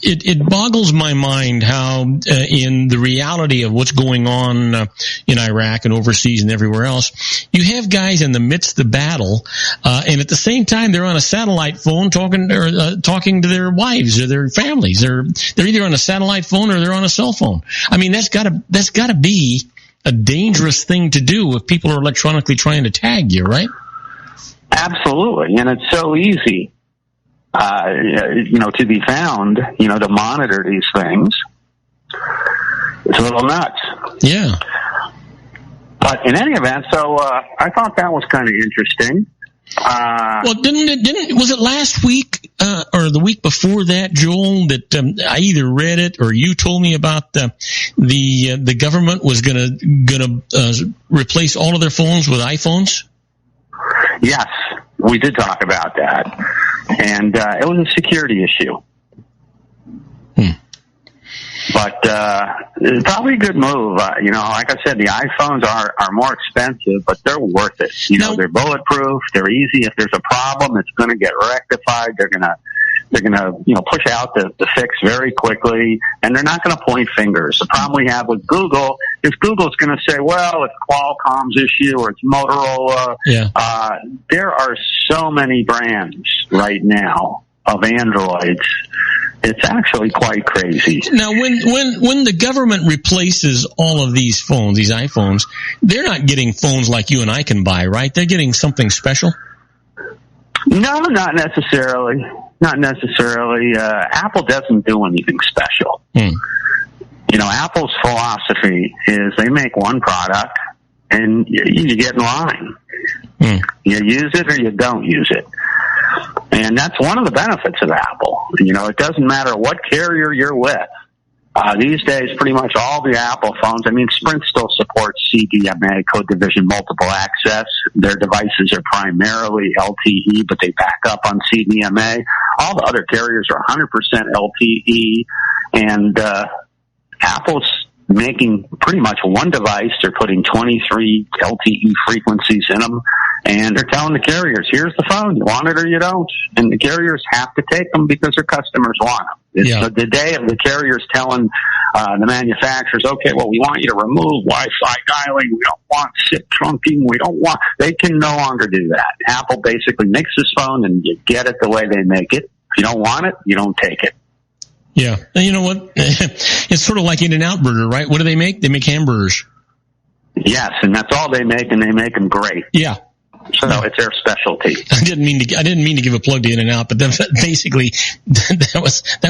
it boggles my mind how in the reality of what's going on in Iraq and overseas and everywhere else, you have guys in the midst of the battle, and at the same time they're on a satellite phone talking to their wives or their families. They're either on a satellite phone or they're on a cell phone. I mean, that's gotta be a dangerous thing to do if people are electronically trying to tag you, right? Absolutely, and it's so easy. To be found, to monitor these things. It's a little nuts. Yeah. But in any event, so I thought that was kind of interesting. Well, was it last week or the week before that, Joel, that I either read it or you told me about the government was gonna replace all of their phones with iPhones? Yes, we did talk about that. And it was a security issue. But probably a good move. Like I said, the iPhones are more expensive, but they're worth it. They're bulletproof. They're easy. If there's a problem, it's going to get rectified. They're going to push out the fix very quickly, and they're not going to point fingers. The problem we have with Google is Google's going to say, well, it's Qualcomm's issue or it's Motorola. Yeah. There are so many brands right now of Androids. It's actually quite crazy. Now, when the government replaces all of these phones, these iPhones, they're not getting phones like you and I can buy, right? They're getting something special? No, not necessarily. Not necessarily. Apple doesn't do anything special. Apple's philosophy is they make one product and you get in line. You use it or you don't use it. And that's one of the benefits of Apple. It doesn't matter what carrier you're with. These days, pretty much all the Apple phones, Sprint still supports CDMA, Code Division Multiple Access. Their devices are primarily LTE, but they back up on CDMA. All the other carriers are 100% LTE, and Apple's making pretty much one device. They're putting 23 LTE frequencies in them, and they're telling the carriers, here's the phone, you want it or you don't. And the carriers have to take them because their customers want them. It's the day of the carriers telling the manufacturers, okay, well, we want you to remove Wi-Fi dialing, we don't want SIP trunking, they can no longer do that. Apple basically makes this phone and you get it the way they make it. If you don't want it, you don't take it. Yeah. And you know what? It's sort of like In-N-Out Burger, right? What do they make? They make hamburgers. Yes, and that's all they make, and they make them great. Yeah. So it's their specialty. I didn't mean to give a plug to In-N-Out, but basically that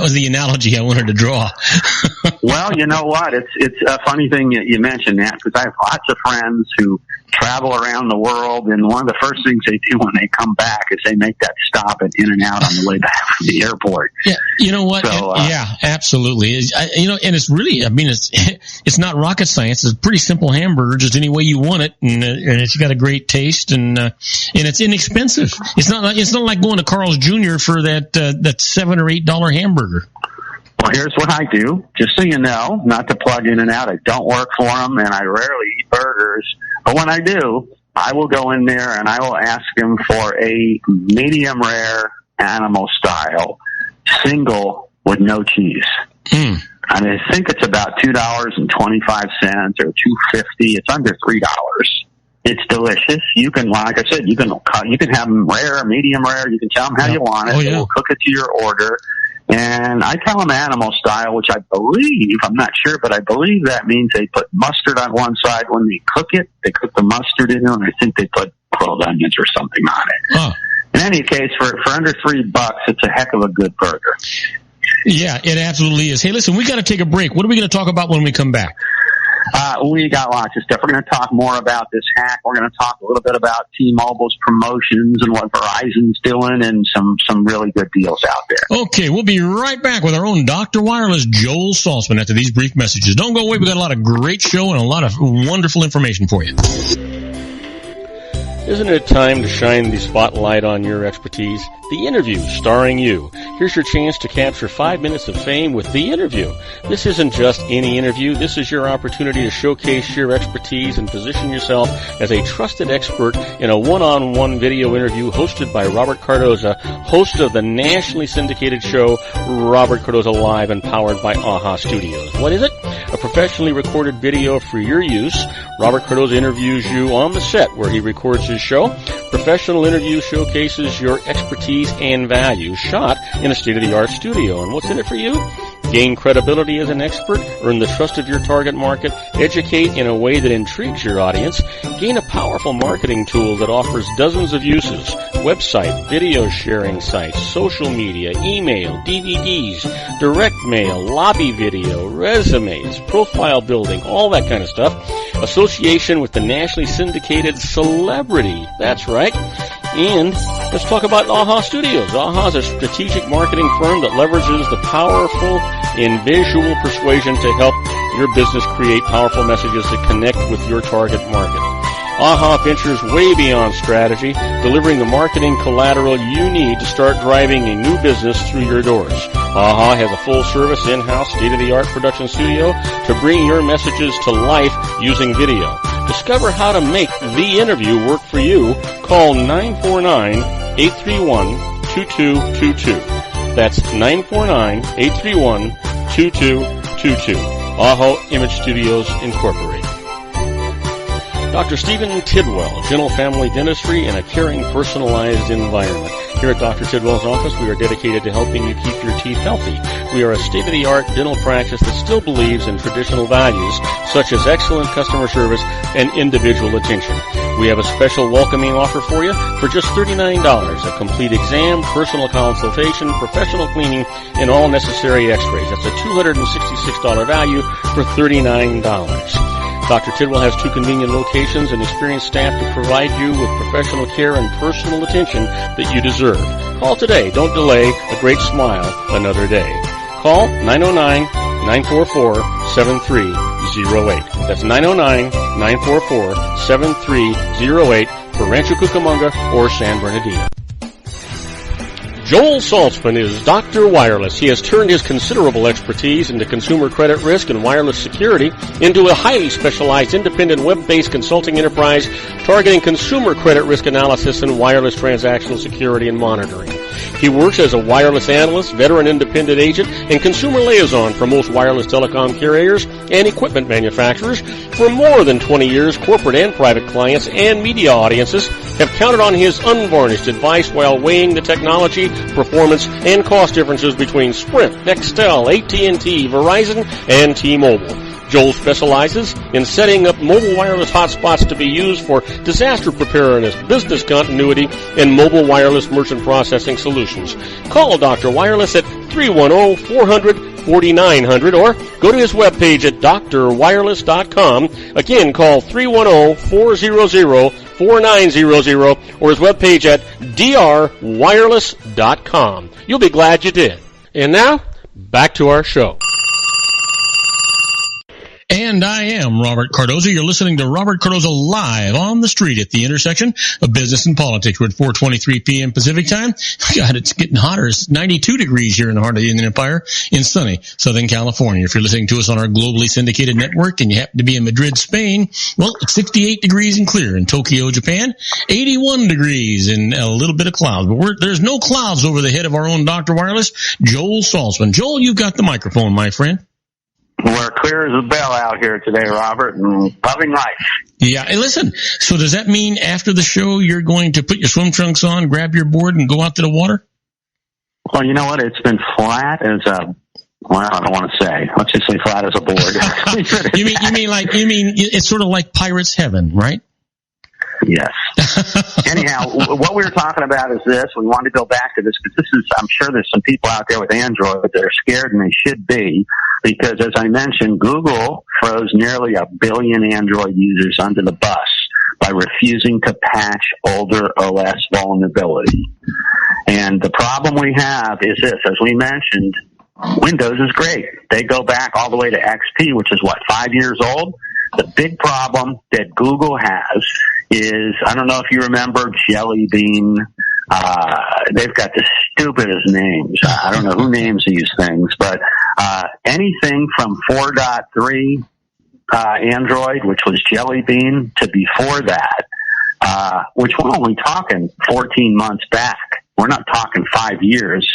was the analogy I wanted to draw. Well, you know what? It's a funny thing you mentioned that, because I have lots of friends who travel around the world, and one of the first things they do when they come back is they make that stop at In-N-Out on the way back from the airport. Yeah, you know what? So, yeah, absolutely. And it's really, it's not rocket science. It's a pretty simple hamburger, just any way you want it, and it's got a great taste, and it's inexpensive. It's not like going to Carl's Jr. for that $7 or $8 hamburger. Well, here's what I do, just so you know, not to plug In-N-Out. I don't work for them, and I rarely eat burgers. But when I do, I will go in there and I will ask them for a medium rare animal style, single with no cheese. I think it's about $2.25 or $2.50. It's under $3. It's delicious. You can, like I said, you can have them rare, medium rare. You can tell them how you want it. Oh, yeah. We'll cook it to your order. And I tell them animal style, which I believe, I'm not sure, but I believe that means they put mustard on one side when they cook it. They cook the mustard in it, and I think they put grilled onions or something on it. Huh. In any case, for under $3, it's a heck of a good burger. Yeah, it absolutely is. Hey, listen, we got to take a break. What are we going to talk about when we come back? We got lots of stuff. We're going to talk more about this hack. We're going to talk a little bit about T-Mobile's promotions and what Verizon's doing and some really good deals out there. Okay, we'll be right back with our own Dr. Wireless, Joel Saltzman, after these brief messages. Don't go away. We got a lot of great show and a lot of wonderful information for you. Isn't it time to shine the spotlight on your expertise? The Interview, starring you. Here's your chance to capture 5 minutes of fame with The Interview. This isn't just any interview. This is your opportunity to showcase your expertise and position yourself as a trusted expert in a one-on-one video interview hosted by Robert Cardoza, host of the nationally syndicated show Robert Cardoza Live and powered by AHA Studios. What is it? A professionally recorded video for your use. Robert Cardoza interviews you on the set where he records his show. Professional interview showcases your expertise and value, shot in a state-of-the-art studio. And what's in it for you? Gain credibility as an expert, earn the trust of your target market, educate in a way that intrigues your audience, gain a powerful marketing tool that offers dozens of uses, website, video sharing sites, social media, email, DVDs, direct mail, lobby video, resumes, profile building, all that kind of stuff. Association with the nationally syndicated celebrity. That's right. And let's talk about AHA Studios. AHA is a strategic marketing firm that leverages the powerful and visual persuasion to help your business create powerful messages that connect with your target market. AHA ventures way beyond strategy, delivering the marketing collateral you need to start driving a new business through your doors. AHA has a full-service, in-house, state-of-the-art production studio to bring your messages to life using video. Discover how to make The Interview work for you. Call 949-831-2222. That's 949-831-2222. AHA Image Studios, Incorporated. Dr. Stephen Tidwell, Gentle Family Dentistry in a caring, personalized environment. Here at Dr. Tidwell's office, we are dedicated to helping you keep your teeth healthy. We are a state-of-the-art dental practice that still believes in traditional values, such as excellent customer service and individual attention. We have a special welcoming offer for you for just $39. A complete exam, personal consultation, professional cleaning, and all necessary x-rays. That's a $266 value for $39. Dr. Tidwell has 2 convenient locations and experienced staff to provide you with professional care and personal attention that you deserve. Call today. Don't delay. A great smile another day. Call 909-944-7308. That's 909-944-7308 for Rancho Cucamonga or San Bernardino. Joel Saltzman is Dr. Wireless. He has turned his considerable expertise into consumer credit risk and wireless security into a highly specialized independent web-based consulting enterprise targeting consumer credit risk analysis and wireless transactional security and monitoring. He works as a wireless analyst, veteran independent agent, and consumer liaison for most wireless telecom carriers and equipment manufacturers. For more than 20 years, corporate and private clients and media audiences have counted on his unvarnished advice while weighing the technology, performance, and cost differences between Sprint, Nextel, AT&T, Verizon, and T-Mobile. Joel specializes in setting up mobile wireless hotspots to be used for disaster preparedness, business continuity, and mobile wireless merchant processing solutions. Call Dr. Wireless at 310-400-4900 or go to his webpage at drwireless.com. Again, call 310-400-4900 or his webpage at drwireless.com. You'll be glad you did. And now, back to our show. And I am Robert Cardoza. You're listening to Robert Cardoza Live on the street at the intersection of business and politics. We're at 4:23 p.m. Pacific time. God, it's getting hotter. It's 92 degrees here in the heart of the Inland Empire in sunny Southern California. If you're listening to us on our globally syndicated network and you happen to be in Madrid, Spain, well, it's 68 degrees and clear in Tokyo, Japan, 81 degrees and a little bit of clouds. But there's no clouds over the head of our own Dr. Wireless, Joel Saltzman. Joel, you've got the microphone, my friend. We're clear as a bell out here today, Robert, and loving life. Yeah. Hey, listen, so does that mean after the show you're going to put your swim trunks on, grab your board, and go out to the water? Well, you know what? It's been flat as a, well, I don't want to say. Let's just say flat as a board. you mean it's sort of like Pirate's Heaven, right? Yes. Anyhow, what we were talking about is this. We wanted to go back to this because this is, I'm sure there's some people out there with Android that are scared, and they should be, because as I mentioned, Google throws nearly 1 billion Android users under the bus by refusing to patch older OS vulnerability. And the problem we have is this, as we mentioned, Windows is great. They go back all the way to XP, which is 5 years old? The big problem that Google has is, I don't know if you remember Jelly Bean. They've got the stupidest names. I don't know who names these things, but anything from 4.3 Android, which was Jelly Bean, to before that, which we're only talking 14 months back. We're not talking 5 years.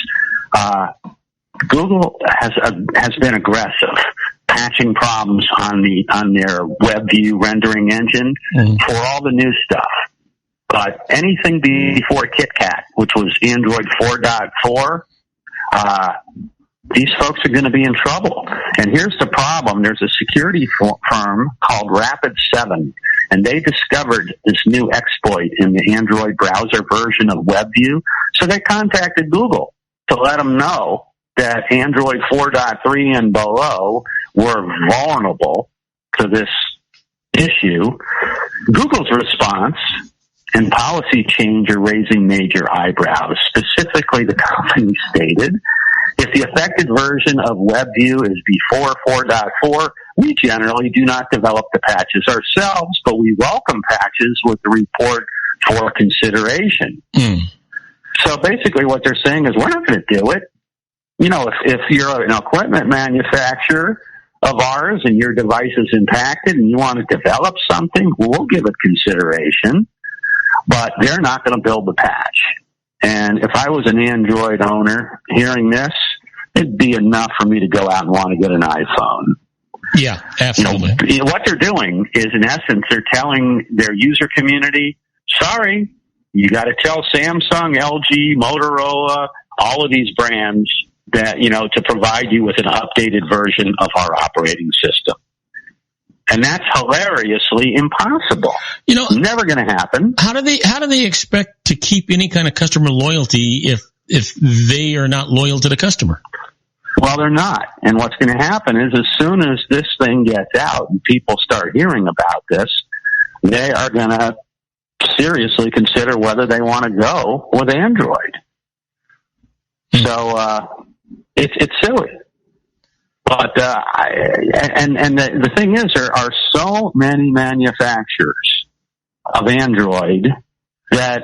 Google has been aggressive, patching problems on their WebView rendering engine for all the new stuff. But anything before KitKat, which was Android 4.4, these folks are going to be in trouble. And here's the problem. There's a security firm called Rapid7, and they discovered this new exploit in the Android browser version of WebView. So they contacted Google to let them know that Android 4.3 and below were vulnerable to this issue. Google's response and policy change are raising major eyebrows. Specifically, the company stated, if the affected version of WebView is before 4.4, we generally do not develop the patches ourselves, but we welcome patches with the report for consideration. So basically what they're saying is, we're not going to do it. You know, if you're an equipment manufacturer of ours and your device is impacted and you want to develop something, we'll give it consideration, but they're not going to build the patch. And if I was an Android owner hearing this, it'd be enough for me to go out and want to get an iPhone. Yeah, absolutely. You know, what they're doing is, in essence, they're telling their user community, sorry, you got to tell Samsung, LG, Motorola, all of these brands that, you know, to provide you with an updated version of our operating system. And that's hilariously impossible. You know, never going to happen. How do they expect to keep any kind of customer loyalty if they are not loyal to the customer? Well, they're not. And what's going to happen is, as soon as this thing gets out and people start hearing about this, they are going to seriously consider whether they want to go with Android. So it's silly. But the thing is, there are so many manufacturers of Android that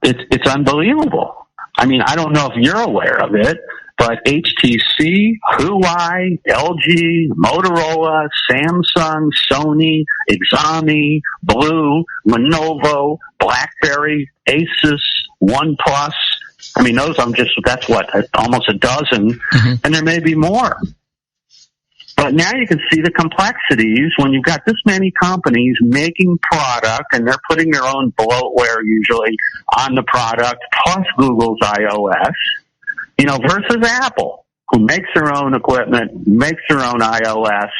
it's unbelievable. I mean, I don't know if you're aware of it, but HTC, Huawei, LG, Motorola, Samsung, Sony, Xiaomi, Blue, Lenovo, BlackBerry, Asus, OnePlus. I mean, that's almost a dozen, and there may be more. But now you can see the complexities when you've got this many companies making product, and they're putting their own bloatware usually on the product, plus Google's iOS, you know, versus Apple, who makes their own equipment, makes their own iOS.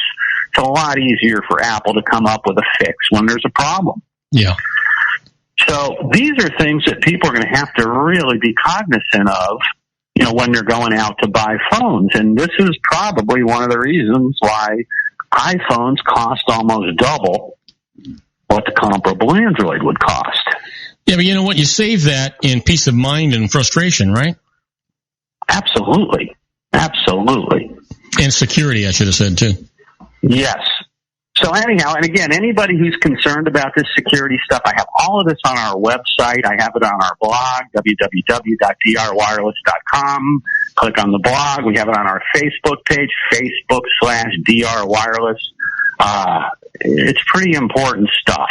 It's a lot easier for Apple to come up with a fix when there's a problem. Yeah. So these are things that people are going to have to really be cognizant of, you know, when they're going out to buy phones. And this is probably one of the reasons why iPhones cost almost double what the comparable Android would cost. Yeah, but you know what? You save that in peace of mind and frustration, right? Absolutely. Absolutely. And security, I should have said, too. Yes. So anyhow, and again, anybody who's concerned about this security stuff, I have all of this on our website. I have it on our blog, www.drwireless.com. Click on the blog. We have it on our Facebook page, Facebook/drwireless. It's pretty important stuff.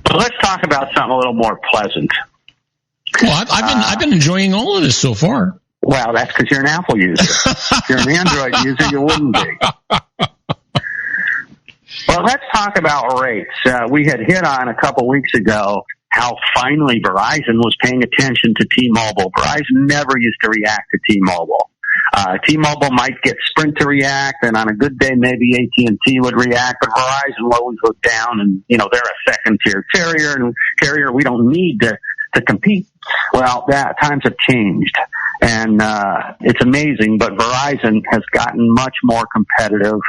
But let's talk about something a little more pleasant. Well, I've been enjoying all of this so far. Well, that's because you're an Apple user. If you're an Android user, you wouldn't be. Well, let's talk about rates. We had hit on a couple weeks ago how finally Verizon was paying attention to T-Mobile. Verizon never used to react to T-Mobile. T-Mobile might get Sprint to react, and on a good day, maybe AT&T would react, but Verizon will always look down, and, they're a second-tier carrier we don't need to compete. Well, times have changed, and it's amazing, but Verizon has gotten much more competitive.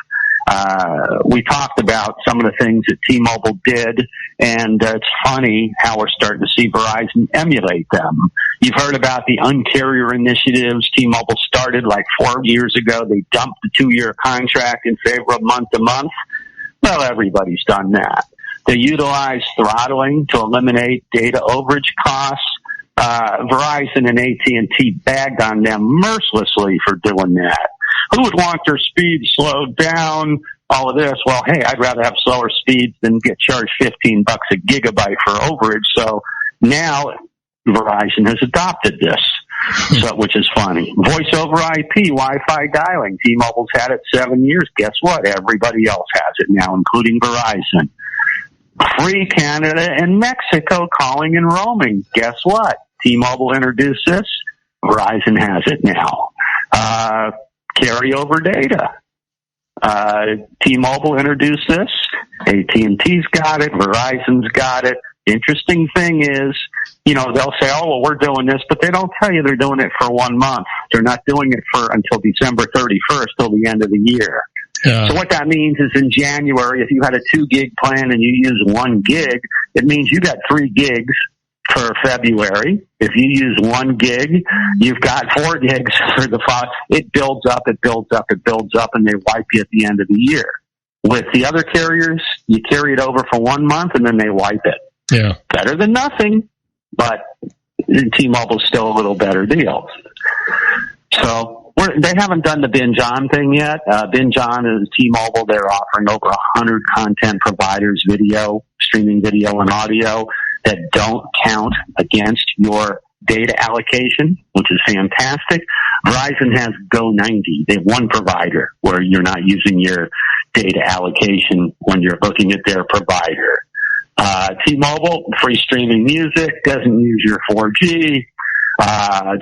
We talked about some of the things that T-Mobile did, and it's funny how we're starting to see Verizon emulate them. You've heard about the Un-carrier initiatives T-Mobile started like 4 years ago. They dumped the 2-year contract in favor of month-to-month. Well, everybody's done that. They utilize throttling to eliminate data overage costs. Verizon and AT&T bagged on them mercilessly for doing that. Who would want their speed slowed down? All of this. Well, hey, I'd rather have slower speeds than get charged $15 a gigabyte for overage. So now Verizon has adopted this, which is funny. Voice over IP, Wi-Fi dialing. T-Mobile's had it 7 years. Guess what? Everybody else has it now, including Verizon. Free Canada and Mexico calling and roaming. Guess what? T-Mobile introduced this. Verizon has it now. Carryover data. T-Mobile introduced this. AT&T's got it. Verizon's got it. Interesting thing is, they'll say, oh, well, we're doing this, but they don't tell you they're doing it for 1 month. They're not doing it until December 31st, till the end of the year. So what that means is in January, if you had a 2 gig plan and you use 1 gig, it means you got 3 gigs for February. If you use 1 gig, you've got 4 gigs for the fall. It builds up, and they wipe you at the end of the year. With the other carriers, you carry it over for 1 month and then they wipe it. Yeah. Better than nothing, but T-Mobile's still a little better deal. So they haven't done the binge on thing yet. Binge on is T-Mobile. They're offering over 100 content providers, streaming video and audio, that don't count against your data allocation, which is fantastic. Verizon has Go 90. They have one provider where you're not using your data allocation when you're looking at their provider. T-Mobile, free streaming music, doesn't use your 4G.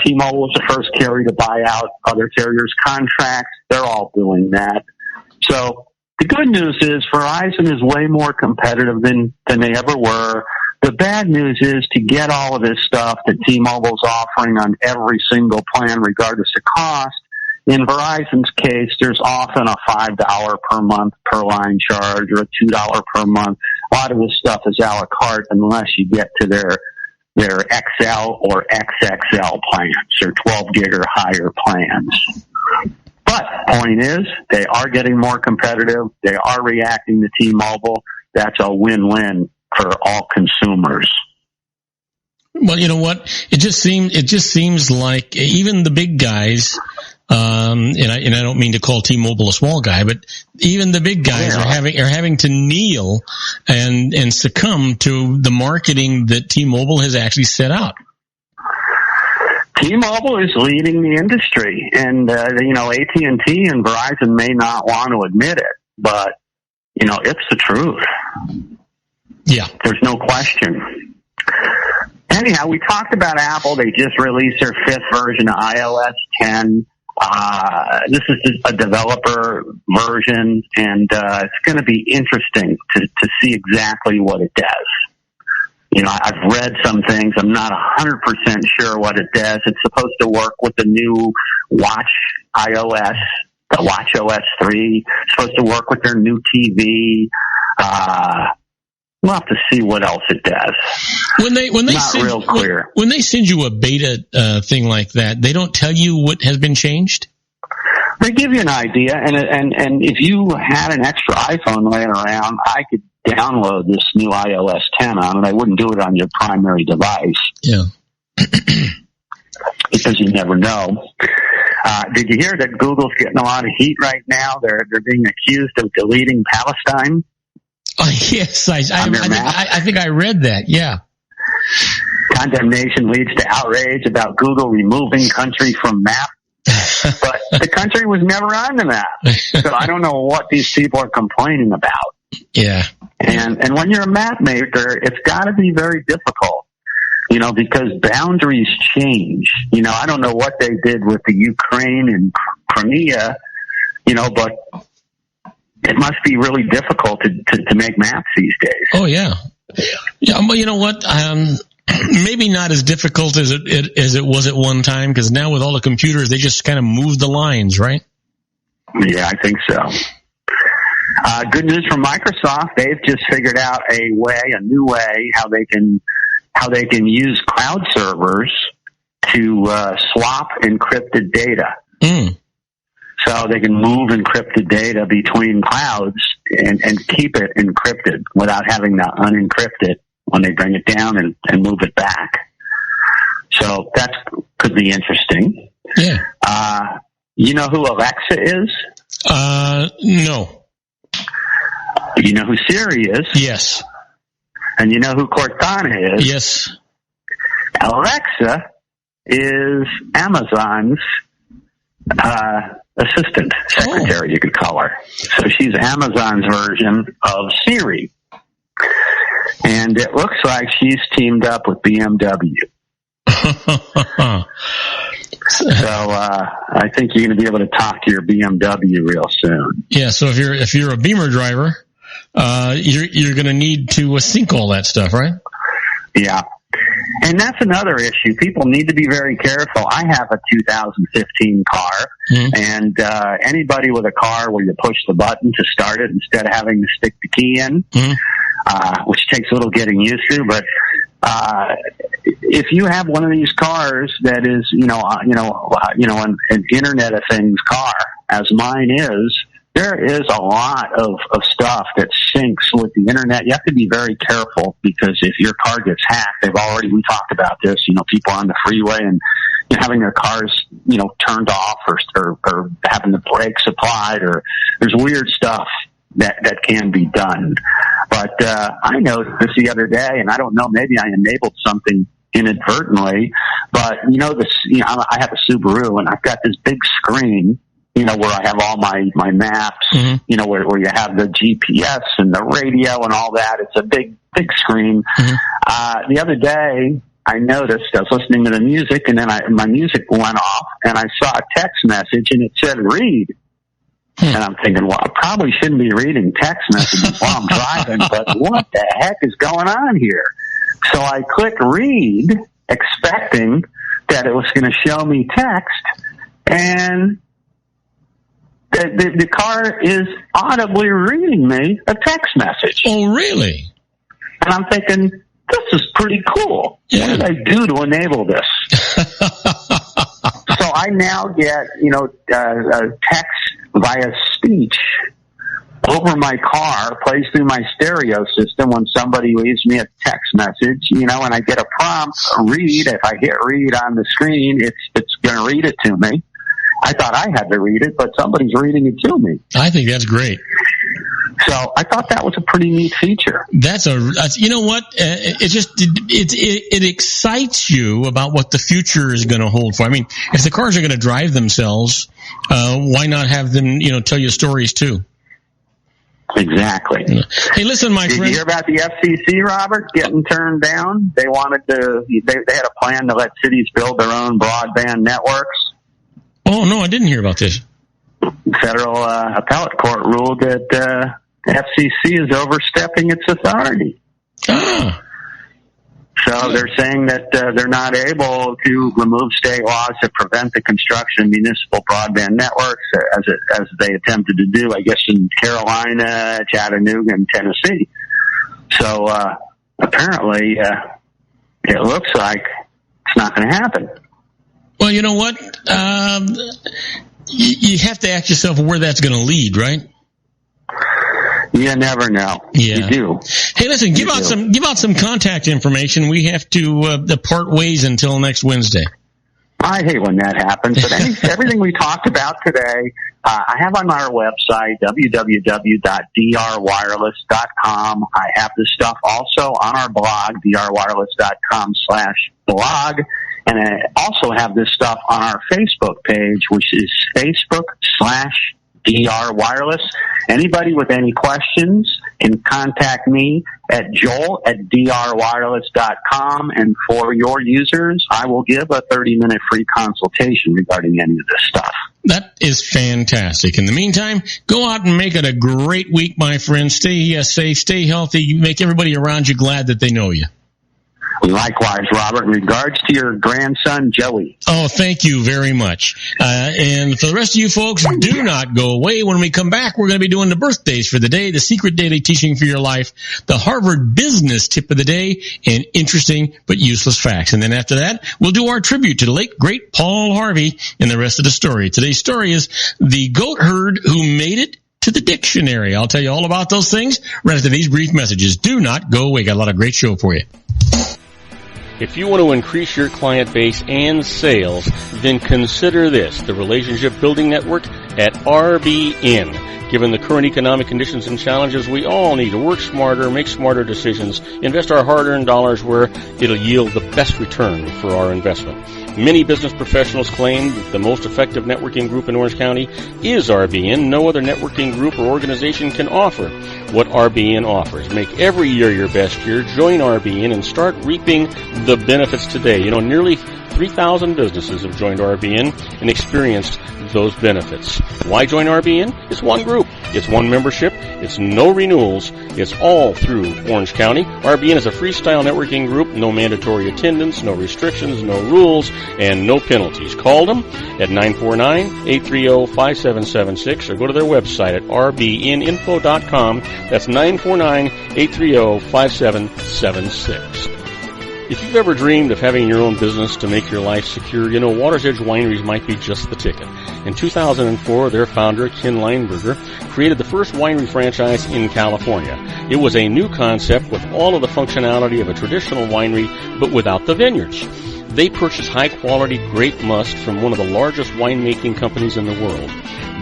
T-Mobile was the first carrier to buy out other carriers' contracts. They're all doing that. So the good news is Verizon is way more competitive than they ever were. The bad news is to get all of this stuff that T-Mobile's offering on every single plan, regardless of cost. In Verizon's case, there's often a $5 per month per line charge or a $2 per month. A lot of this stuff is a la carte unless you get to their XL or XXL plans or 12 gig or higher plans. But point is, they are getting more competitive. They are reacting to T-Mobile. That's a win-win for all consumers. Well, you know what? It just seems like even the big guys, and I don't mean to call T-Mobile a small guy, but even the big guys are having to kneel and succumb to the marketing that T-Mobile has actually set out. T-Mobile is leading the industry, and AT&T and Verizon may not want to admit it, but it's the truth. Yeah, there's no question. Anyhow, we talked about Apple. They just released their 5th version of iOS 10. This is a developer version, and it's going to be interesting to see exactly what it does. I've read some things. I'm not 100% sure what it does. It's supposed to work with the new Watch iOS, the Watch OS 3. It's supposed to work with their new TV. We'll have to see what else it does. When they not send, real clear. When they send you a beta thing like that, they don't tell you what has been changed? They give you an idea, and if you had an extra iPhone laying around, I could download this new iOS 10 on it. I wouldn't do it on your primary device. Yeah. Because you never know. Did you hear that Google's getting a lot of heat right now? They're being accused of deleting Palestine. Oh, yes, I think I read that. Yeah. condemnation leads to outrage about Google removing country from map. But the country was never on the map. So I don't know what these people are complaining about. Yeah. And when you're a map maker, it's got to be very difficult, because boundaries change. I don't know what they did with the Ukraine and Crimea, but it must be really difficult to make maps these days. Oh, yeah. Yeah, well, you know what? Maybe not as difficult as it was at one time, because now with all the computers, they just kind of move the lines, right? Yeah, I think so. Good news from Microsoft. They've just figured out a new way how they can use cloud servers to swap encrypted data. Mm. So they can move encrypted data between clouds and keep it encrypted without having to unencrypt it when they bring it down and move it back. So that could be interesting. Yeah. You know who Alexa is? No. You know who Siri is? Yes. And you know who Cortana is? Yes. Alexa is Amazon's assistant, secretary, you could call her. So she's Amazon's version of Siri. And it looks like she's teamed up with BMW. So I think you're going to be able to talk to your BMW real soon. Yeah, so if you're a Beamer driver, you're going to need to sync all that stuff, right? Yeah. And that's another issue. People need to be very careful. I have a 2015 car, and anybody with a car where you push the button to start it instead of having to stick the key in, which takes a little getting used to, but if you have one of these cars that is, an Internet of Things car, as mine is, there is a lot of stuff that syncs with the Internet. You have to be very careful, because if your car gets hacked, we talked about this, people on the freeway and having their cars, turned off or having the brakes applied, or there's weird stuff that can be done. But I noticed this the other day, and I don't know, maybe I enabled something inadvertently, but I have a Subaru, and I've got this big screen, where I have all my maps, where you have the GPS and the radio and all that. It's a big screen. The other day, I noticed I was listening to the music, and then my music went off, and I saw a text message, and it said read. And I'm thinking, well, I probably shouldn't be reading text messages while I'm driving, but what the heck is going on here? So I clicked read, expecting that it was going to show me text, and the car is audibly reading me a text message. Oh, really? And I'm thinking, this is pretty cool. Yeah. What did I do to enable this? So I now get, text via speech over my car, plays through my stereo system when somebody leaves me a text message, and I get a prompt, read. If I hit read on the screen, it's going to read it to me. I thought I had to read it, but somebody's reading it to me. I think that's great. So I thought that was a pretty neat feature. That's you know what? It excites you about what the future is going to hold for. I mean, if the cars are going to drive themselves, why not have them, tell you stories too? Exactly. Hey, listen, my friend. Did you hear about the FCC, Robert, getting turned down? They wanted they had a plan to let cities build their own broadband networks. Oh, no, I didn't hear about this. Federal appellate court ruled that FCC is overstepping its authority. Ah. So they're saying that they're not able to remove state laws that prevent the construction of municipal broadband networks, as they attempted to do, I guess, in Carolina, Chattanooga, and Tennessee. So apparently, it looks like it's not going to happen. Well, you know what? You have to ask yourself where that's going to lead, right? You never know. Yeah. You do. Hey, listen, give out some contact information. We have to part ways until next Wednesday. I hate when that happens, but everything we talked about today, I have on our website, www.drwireless.com. I have this stuff also on our blog, drwireless.com/blog. And I also have this stuff on our Facebook page, which is Facebook/DR Wireless. Anybody with any questions can contact me at joel@drwireless.com. And for your users, I will give a 30-minute free consultation regarding any of this stuff. That is fantastic. In the meantime, go out and make it a great week, my friend. Stay safe, stay healthy. Make everybody around you glad that they know you. Likewise, Robert, in regards to your grandson, Joey. Oh, thank you very much. And for the rest of you folks, do not go away. When we come back, we're going to be doing the birthdays for the day, the secret daily teaching for your life, the Harvard business tip of the day, and interesting but useless facts. And then after that, we'll do our tribute to the late, great Paul Harvey and the rest of the story. Today's story is the goat herd who made it to the dictionary. I'll tell you all about those things right after these brief messages. Do not go away. Got a lot of great show for you. If you want to increase your client base and sales, then consider this, the Relationship Building Network at RBN. Given the current economic conditions and challenges, we all need to work smarter, make smarter decisions, invest our hard-earned dollars where it'll yield the best return for our investment. Many business professionals claim that the most effective networking group in Orange County is RBN. No other networking group or organization can offer what RBN offers. Make every year your best year. Join RBN and start reaping the benefits today. Nearly 3,000 businesses have joined RBN and experienced those benefits. Why join RBN? It's one group. It's one membership. It's no renewals. It's all through Orange County. RBN is a freestyle networking group. No mandatory attendance, no restrictions, no rules, and no penalties. Call them at 949-830-5776 or go to their website at rbninfo.com. That's 949-830-5776. If you've ever dreamed of having your own business to make your life secure, Water's Edge Wineries might be just the ticket. In 2004, their founder, Ken Lineberger, created the first winery franchise in California. It was a new concept with all of the functionality of a traditional winery, but without the vineyards. They purchase high-quality grape must from one of the largest winemaking companies in the world.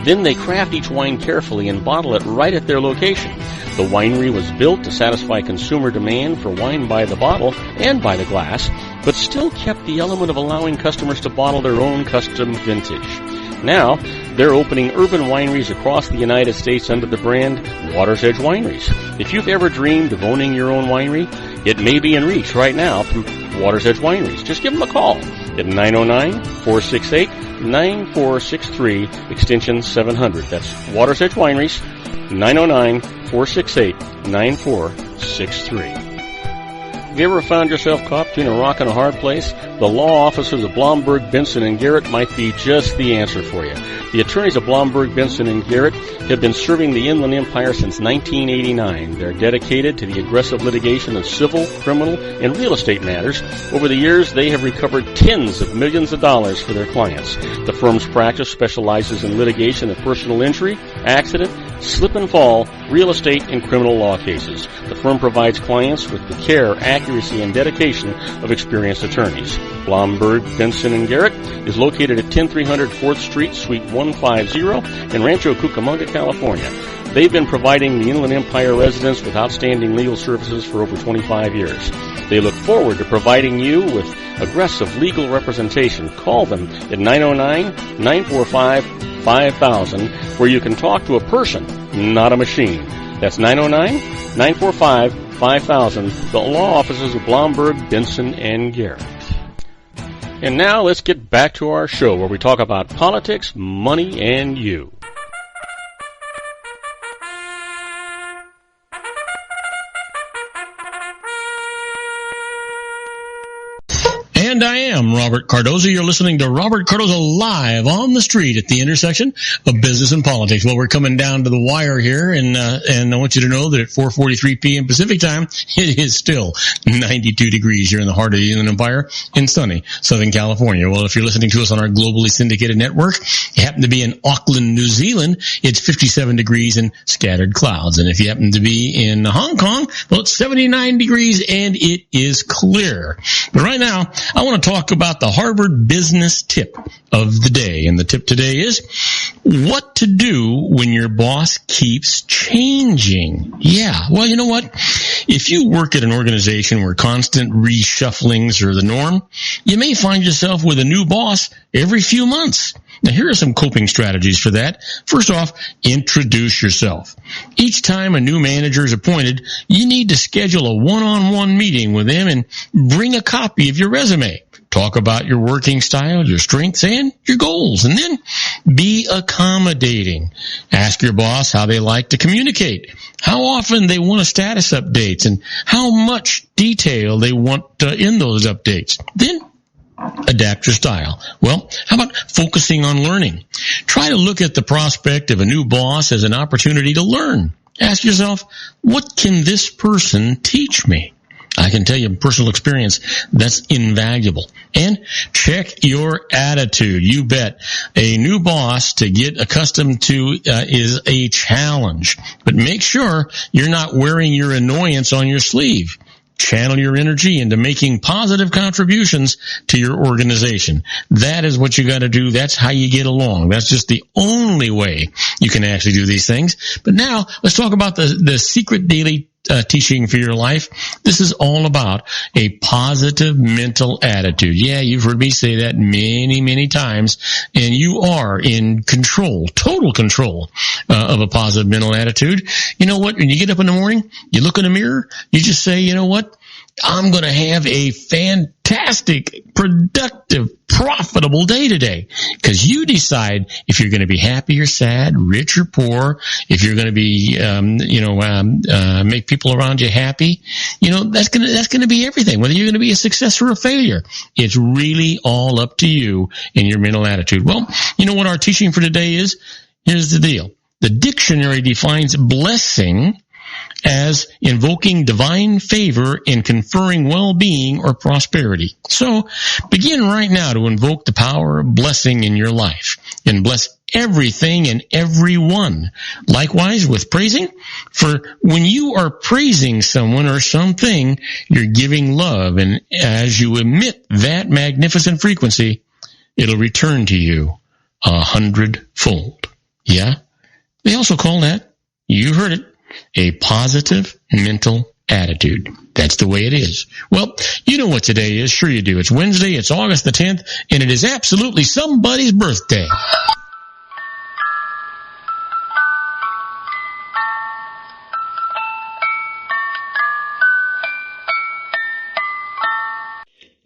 Then they craft each wine carefully and bottle it right at their location. The winery was built to satisfy consumer demand for wine by the bottle and by the glass, but still kept the element of allowing customers to bottle their own custom vintage. Now, they're opening urban wineries across the United States under the brand Water's Edge Wineries. If you've ever dreamed of owning your own winery, it may be in reach right now through Water's Edge Wineries. Just give them a call at 909-468-9463, extension 700. That's Water's Edge Wineries, 909-468-9463. Have you ever found yourself caught between a rock and a hard place? The law offices of Blomberg, Benson, and Garrett might be just the answer for you. The attorneys of Blomberg, Benson, and Garrett have been serving the Inland Empire since 1989. They're dedicated to the aggressive litigation of civil, criminal, and real estate matters. Over the years, they have recovered tens of millions of dollars for their clients. The firm's practice specializes in litigation of personal injury, accident, slip and fall, real estate, and criminal law cases. The firm provides clients with the care, accuracy, and dedication of experienced attorneys. Blomberg, Benson, and Garrett is located at 10300 4th Street, Suite 150 in Rancho Cucamonga, California. They've been providing the Inland Empire residents with outstanding legal services for over 25 years. They look forward to providing you with aggressive legal representation. Call them at 909-945-5000, where you can talk to a person, not a machine. That's 909-945-5000, the law offices of Blomberg, Benson, and Garrett. And now let's get back to our show where we talk about politics, money, and you. And I am Robert Cardoza. You're listening to Robert Cardoza live on the street at the intersection of business and politics. Well, we're coming down to the wire here, and I want you to know that at 4:43 p.m. Pacific time, it is still 92 degrees here in the heart of the Inland Empire in sunny Southern California. Well, if you're listening to us on our globally syndicated network, you happen to be in Auckland, New Zealand, it's 57 degrees and scattered clouds. And if you happen to be in Hong Kong, well, it's 79 degrees and it is clear. But right now, I want to talk about the Harvard business tip of the day. And the tip today is what to do when your boss keeps changing. Yeah, well, you know what? If you work at an organization where constant reshufflings are the norm, you may find yourself with a new boss every few months. Now, here are some coping strategies for that. First off, introduce yourself. Each time a new manager is appointed, you need to schedule a one-on-one meeting with them and bring a copy of your resume. Talk about your working style, your strengths, and your goals. And then be accommodating. Ask your boss how they like to communicate, how often they want status updates, and how much detail they want in those updates. Then adapt your style. Well, how about focusing on learning? Try to look at the prospect of a new boss as an opportunity to learn. Ask yourself, what can this person teach me? I can tell you personal experience, that's invaluable. And check your attitude. You bet. A new boss to get accustomed to is a challenge. But make sure you're not wearing your annoyance on your sleeve. Channel your energy into making positive contributions to your organization. That is what you got to do. That's how you get along. That's just the only way you can actually do these things. But now let's talk about the secret daily teaching for your life. This is all about a positive mental attitude. Yeah, you've heard me say that many, many times, and you are in control, total control of a positive mental attitude. You know what? When you get up in the morning, you look in the mirror, you just say, you know what? I'm going to have a fantastic, productive, profitable day today. Because you decide if you're going to be happy or sad, rich or poor, if you're going to be, make people around you happy. You know, that's going to be everything. Whether you're going to be a success or a failure, it's really all up to you and your mental attitude. Well, you know what our teaching for today is? Here's the deal. The dictionary defines blessing as invoking divine favor and conferring well-being or prosperity. So begin right now to invoke the power of blessing in your life and bless everything and everyone. Likewise with praising, for when you are praising someone or something, you're giving love, and as you emit that magnificent frequency, it'll return to you 100-fold. Yeah? They also call that, you heard it, a positive mental attitude. That's the way it is. Well, you know what today is. Sure you do. It's Wednesday. It's August the 10th, and it is absolutely somebody's birthday.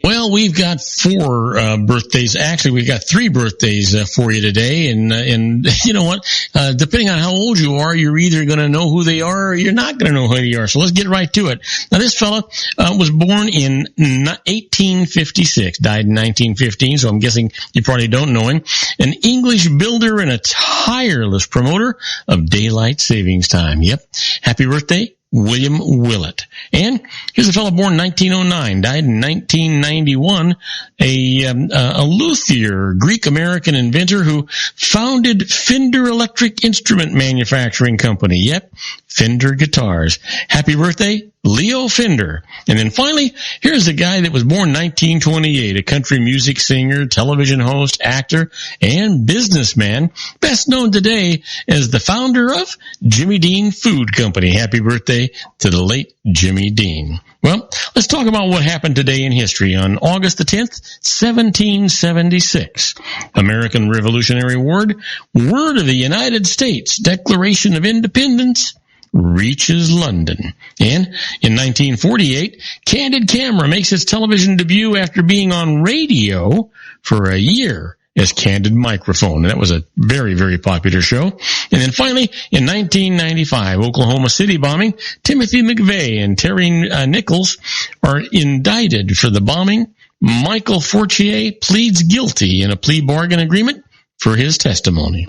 Well, we've got 4 birthdays. Actually, we've got 3 birthdays for you today. And you know what? Depending on how old you are, you're either going to know who they are or you're not going to know who they are. So let's get right to it. Now, this fella was born in 1856, died in 1915, so I'm guessing you probably don't know him. An English builder and a tireless promoter of daylight savings time. Yep. Happy birthday, William Willett. And here's a fellow born in 1909, died in 1991, a luthier, Greek-American inventor who founded Fender Electric Instrument Manufacturing Company. Yep, Fender Guitars. Happy birthday, Leo Fender. And then finally, here's a guy that was born in 1928, a country music singer, television host, actor, and businessman, best known today as the founder of Jimmy Dean Food Company. Happy birthday to the late Jimmy Dean. Well, let's talk about what happened today in history. On August the 10th, 1776, American Revolutionary War, word of the United States Declaration of Independence reaches London. And in 1948, Candid Camera makes its television debut after being on radio for a year as Candid Microphone. And that was a very, very popular show. And then finally, in 1995, Oklahoma City bombing, Timothy McVeigh and Terry Nichols are indicted for the bombing. Michael Fortier pleads guilty in a plea bargain agreement for his testimony.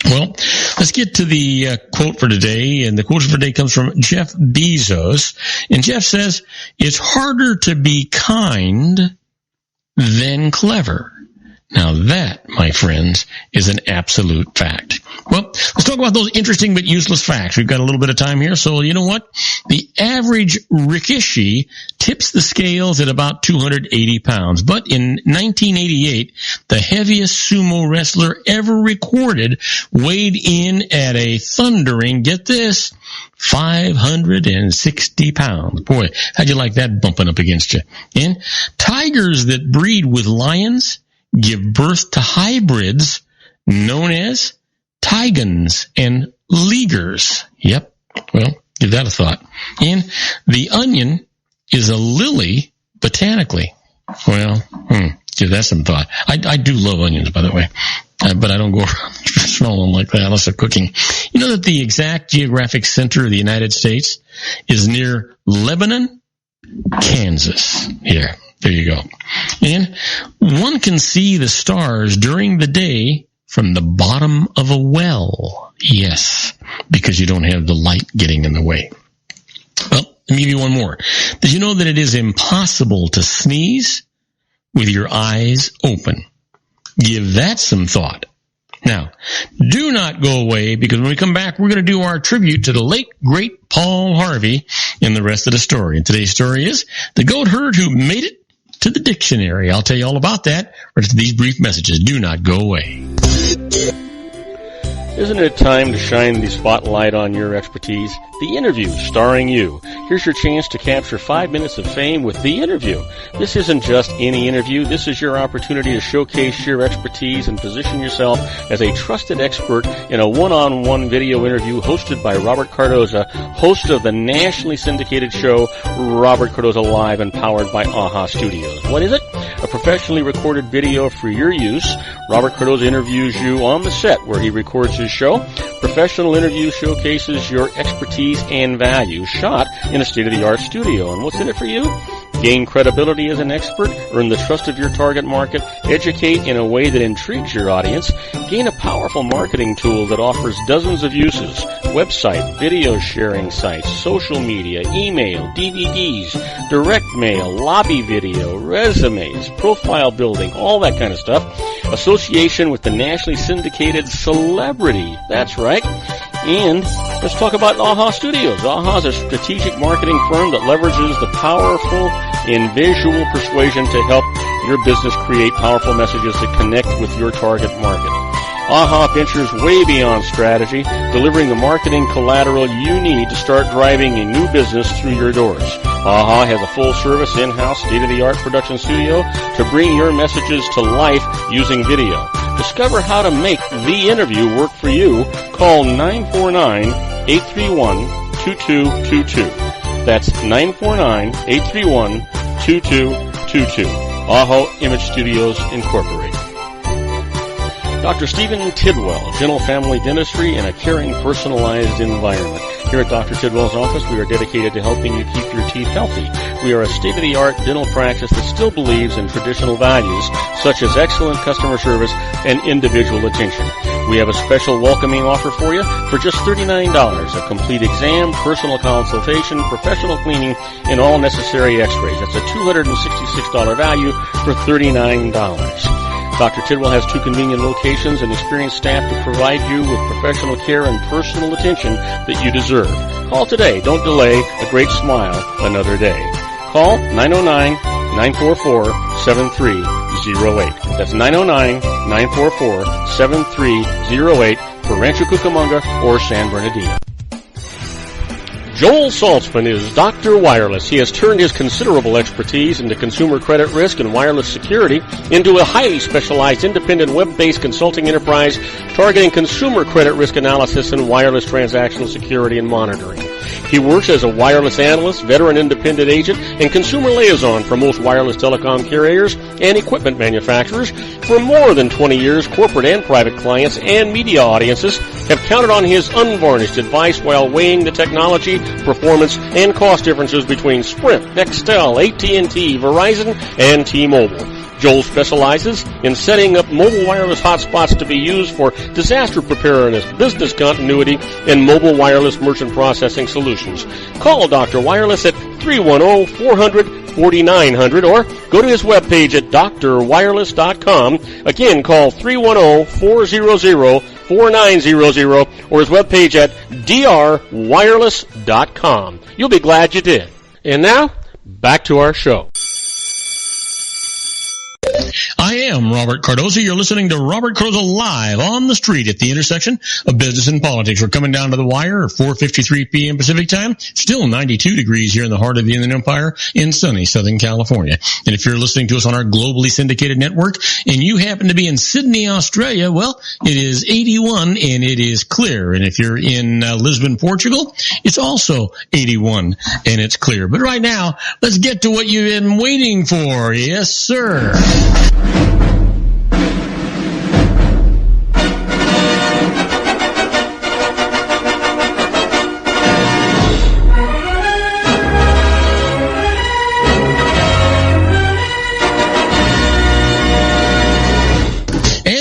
Well, let's get to the quote for today, and the quote for today comes from Jeff Bezos, and Jeff says, "It's harder to be kind than clever." Now that, my friends, is an absolute fact. Well, let's talk about those interesting but useless facts. We've got a little bit of time here, so you know what? The average rikishi tips the scales at about 280 pounds. But in 1988, the heaviest sumo wrestler ever recorded weighed in at a thundering, get this, 560 pounds. Boy, how'd you like that bumping up against you? And tigers that breed with lions give birth to hybrids known as tigans and ligers. Yep. Well, give that a thought. And the onion is a lily botanically. Well, give that some thought. I do love onions, by the way. But I don't go around smelling them like that unless they're cooking. You know that the exact geographic center of the United States is near Lebanon, Kansas. Here. There you go. And one can see the stars during the day from the bottom of a well. Yes, because you don't have the light getting in the way. Well, let me give you one more. Did you know that it is impossible to sneeze with your eyes open? Give that some thought. Now, do not go away, because when we come back, we're going to do our tribute to the late, great Paul Harvey in the rest of the story. And today's story is the goat herd who made it to the dictionary. I'll tell you all about that right after these brief messages. Do not go away. Isn't it time to shine the spotlight on your expertise? The Interview, starring you. Here's your chance to capture 5 minutes of fame with The Interview. This isn't just any interview. This is your opportunity to showcase your expertise and position yourself as a trusted expert in a one-on-one video interview hosted by Robert Cardoza, host of the nationally syndicated show Robert Cardoza Live and powered by AHA Studios. What is it? A professionally recorded video for your use. Robert Cardoza interviews you on the set where he records his show. Professional interview showcases your expertise and value, shot in a state-of-the-art studio. And what's in it for you? Gain credibility as an expert, earn the trust of your target market, educate in a way that intrigues your audience, gain a powerful marketing tool that offers dozens of uses, website, video sharing sites, social media, email, DVDs, direct mail, lobby video, resumes, profile building, all that kind of stuff. Association with the nationally syndicated celebrity. That's right. And let's talk about AHA Studios. AHA is a strategic marketing firm that leverages the powerful in visual persuasion to help your business create powerful messages that connect with your target market. AHA ventures way beyond strategy, delivering the marketing collateral you need to start driving a new business through your doors. AHA has a full-service, in-house, state-of-the-art production studio to bring your messages to life using video. Discover how to make The Interview work for you. Call 949-831-2222. That's 949-831-2222. AHA Image Studios, Incorporated. Dr. Stephen Tidwell, Gentle Family Dentistry in a caring, personalized environment. Here at Dr. Tidwell's office, we are dedicated to helping you keep your teeth healthy. We are a state-of-the-art dental practice that still believes in traditional values, such as excellent customer service and individual attention. We have a special welcoming offer for you for just $39, a complete exam, personal consultation, professional cleaning, and all necessary x-rays. That's a $266 value for $39. Dr. Tidwell has 2 convenient locations and experienced staff to provide you with professional care and personal attention that you deserve. Call today. Don't delay. A great smile another day. Call 909-944-7308. That's 909-944-7308 for Rancho Cucamonga or San Bernardino. Joel Saltzman is Dr. Wireless. He has turned his considerable expertise into consumer credit risk and wireless security into a highly specialized independent web-based consulting enterprise targeting consumer credit risk analysis and wireless transactional security and monitoring. He works as a wireless analyst, veteran independent agent, and consumer liaison for most wireless telecom carriers and equipment manufacturers. For more than 20 years, corporate and private clients and media audiences have counted on his unvarnished advice while weighing the technology, performance, and cost differences between Sprint, Nextel, AT&T, Verizon, and T-Mobile. Joel specializes in setting up mobile wireless hotspots to be used for disaster preparedness, business continuity, and mobile wireless merchant processing solutions. Call Dr. Wireless at 310-400-4900 or go to his webpage at drwireless.com. Again, call 310-400-4900 or his webpage at drwireless.com. You'll be glad you did. And now, back to our show. I am Robert Cardoza. You're listening to Robert Cardoza live on the street at the intersection of business and politics. We're coming down to the wire at 4:53 p.m. Pacific time. Still 92 degrees here in the heart of the Inland Empire in sunny Southern California. And if you're listening to us on our globally syndicated network and you happen to be in Sydney, Australia, well, it is 81 and it is clear. And if you're in Lisbon, Portugal, it's also 81 and it's clear. But right now, let's get to what you've been waiting for. Yes, sir.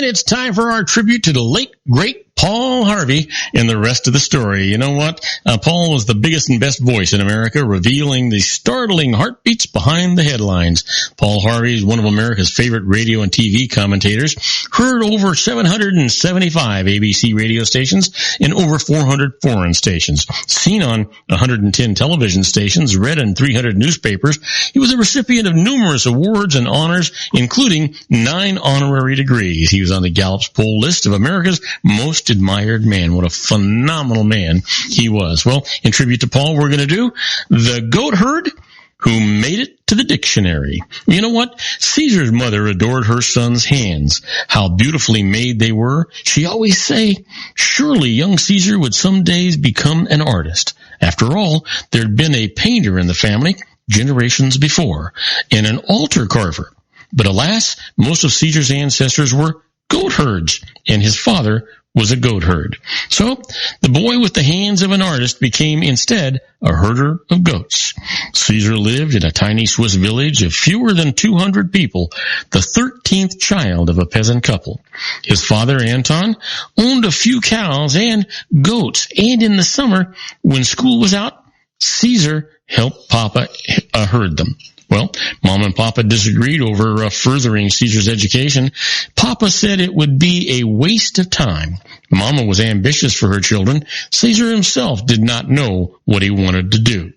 It's time for our tribute to the late, great Paul Harvey and the rest of the story. You know what? Paul was the biggest and best voice in America, revealing the startling heartbeats behind the headlines. Paul Harvey is one of America's favorite radio and TV commentators, heard over 775 ABC radio stations and over 400 foreign stations, seen on 110 television stations, read in 300 newspapers. He was a recipient of numerous awards and honors, including 9 honorary degrees. He was on the Gallup's poll list of America's most admired man. What a phenomenal man he was. Well, in tribute to Paul, we're going to do the goat herd who made it to the dictionary. You know what? Caesar's mother adored her son's hands, how beautifully made they were. She always say, surely young Caesar would some days become an artist. After all, there'd been a painter in the family generations before, and an altar carver. But alas, most of Caesar's ancestors were goat herds, and his father was a goat herd. So the boy with the hands of an artist became instead a herder of goats. Caesar lived in a tiny Swiss village of fewer than 200 people, the 13th child of a peasant couple. His father, Anton, owned a few cows and goats, and in the summer, when school was out, Caesar helped Papa herd them. Well, Mom and Papa disagreed over furthering Caesar's education. Papa said it would be a waste of time. Mama was ambitious for her children. Caesar himself did not know what he wanted to do.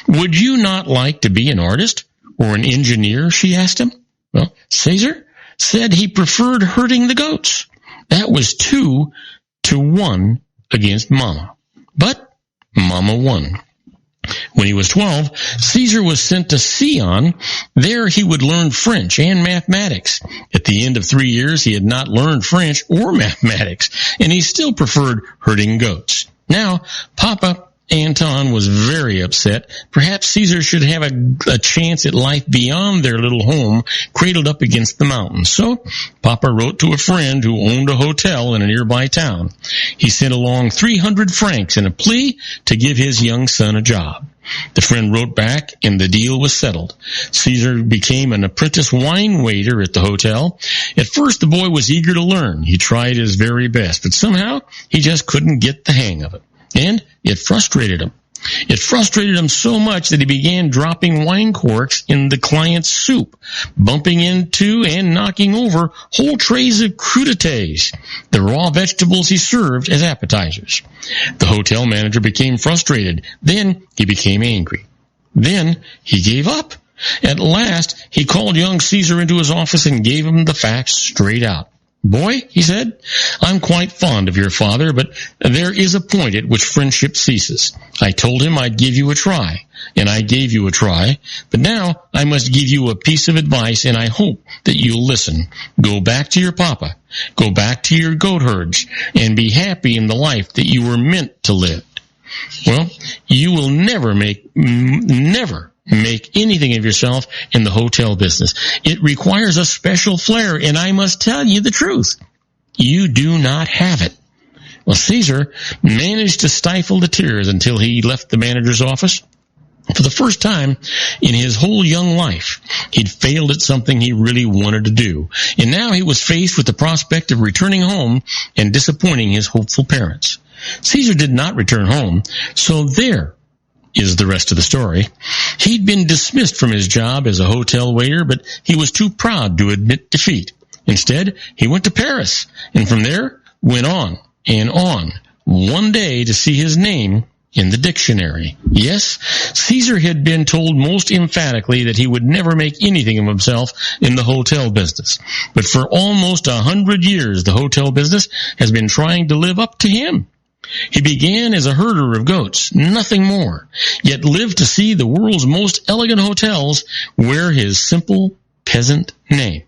Would you not like to be an artist or an engineer, she asked him. Well, Caesar said he preferred herding the goats. That was 2-1 against Mama. But Mama won. When he was 12, Caesar was sent to Sion. There he would learn French and mathematics. At the end of 3 years, he had not learned French or mathematics, and he still preferred herding goats. Now, Papa Anton was very upset. Perhaps Caesar should have a chance at life beyond their little home, cradled up against the mountains. So, Papa wrote to a friend who owned a hotel in a nearby town. He sent along 300 francs in a plea to give his young son a job. The friend wrote back, and the deal was settled. Caesar became an apprentice wine waiter at the hotel. At first, the boy was eager to learn. He tried his very best, but somehow he just couldn't get the hang of it. And it frustrated him. It frustrated him so much that he began dropping wine corks in the client's soup, bumping into and knocking over whole trays of crudités, the raw vegetables he served as appetizers. The hotel manager became frustrated. Then he became angry. Then he gave up. At last, he called young Caesar into his office and gave him the facts straight out. Boy, he said, I'm quite fond of your father, but there is a point at which friendship ceases. I told him I'd give you a try, and I gave you a try, but now I must give you a piece of advice, and I hope that you'll listen. Go back to your papa, go back to your goat herds, and be happy in the life that you were meant to live. Well, you will never make anything of yourself in the hotel business. It requires a special flair, and I must tell you the truth. You do not have it. Well, Caesar managed to stifle the tears until he left the manager's office. For the first time in his whole young life, he'd failed at something he really wanted to do. And now he was faced with the prospect of returning home and disappointing his hopeful parents. Caesar did not return home, so there is the rest of the story. He'd been dismissed from his job as a hotel waiter, but he was too proud to admit defeat. Instead, he went to Paris, and from there went on and on, one day to see his name in the dictionary. Yes, Caesar had been told most emphatically that he would never make anything of himself in the hotel business. But for almost 100 years, the hotel business has been trying to live up to him. He began as a herder of goats, nothing more, yet lived to see the world's most elegant hotels wear his simple peasant name.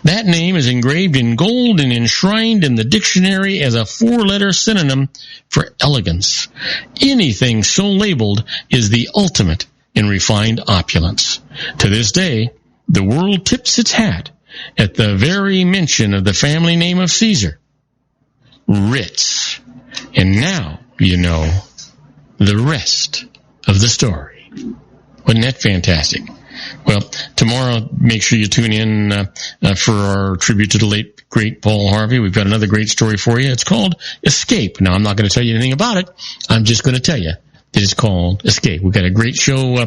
That name is engraved in gold and enshrined in the dictionary as a 4-letter synonym for elegance. Anything so labeled is the ultimate in refined opulence. To this day, the world tips its hat at the very mention of the family name of Caesar, Ritz. And now you know the rest of the story. Wasn't that fantastic? Well, tomorrow, make sure you tune in for our tribute to the late, great Paul Harvey. We've got another great story for you. It's called Escape. Now, I'm not going to tell you anything about it. I'm just going to tell you that is called Escape. We've got a great show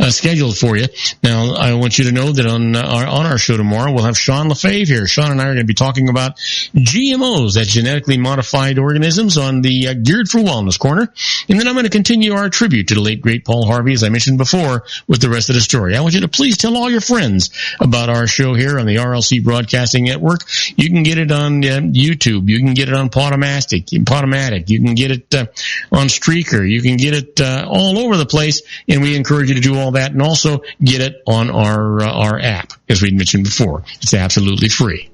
scheduled for you. Now, I want you to know that on our show tomorrow, we'll have Sean LaFave here. Sean and I are going to be talking about GMOs, that's genetically modified organisms, on the Geared for Wellness Corner. And then I'm going to continue our tribute to the late, great Paul Harvey, as I mentioned before, with the rest of the story. I want you to please tell all your friends about our show here on the RLC Broadcasting Network. You can get it on YouTube. You can get it on Podomatic. You can get it on Streaker. You can get it all over the place, and we encourage you to do all that, and also get it on our app, as we mentioned before. It's absolutely free.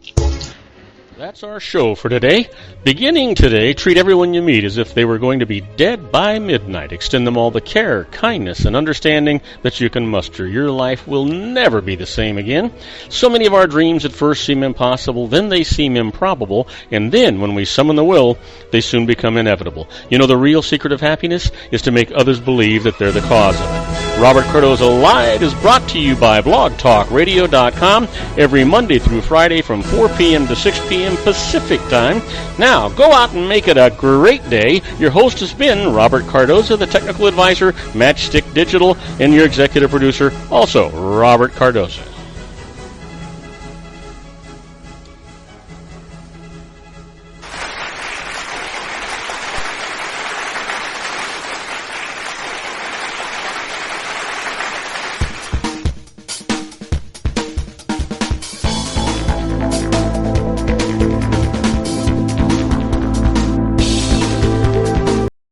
That's our show for today. Beginning today, treat everyone you meet as if they were going to be dead by midnight. Extend them all the care, kindness, and understanding that you can muster. Your life will never be the same again. So many of our dreams at first seem impossible, then they seem improbable, and then, when we summon the will, they soon become inevitable. You know, the real secret of happiness is to make others believe that they're the cause of it. Robert Cardoza Live is brought to you by blogtalkradio.com every Monday through Friday from 4 p.m. to 6 p.m. Pacific Time. Now, go out and make it a great day. Your host has been Robert Cardoza, the technical advisor, Matchstick Digital, and your executive producer, also Robert Cardoza.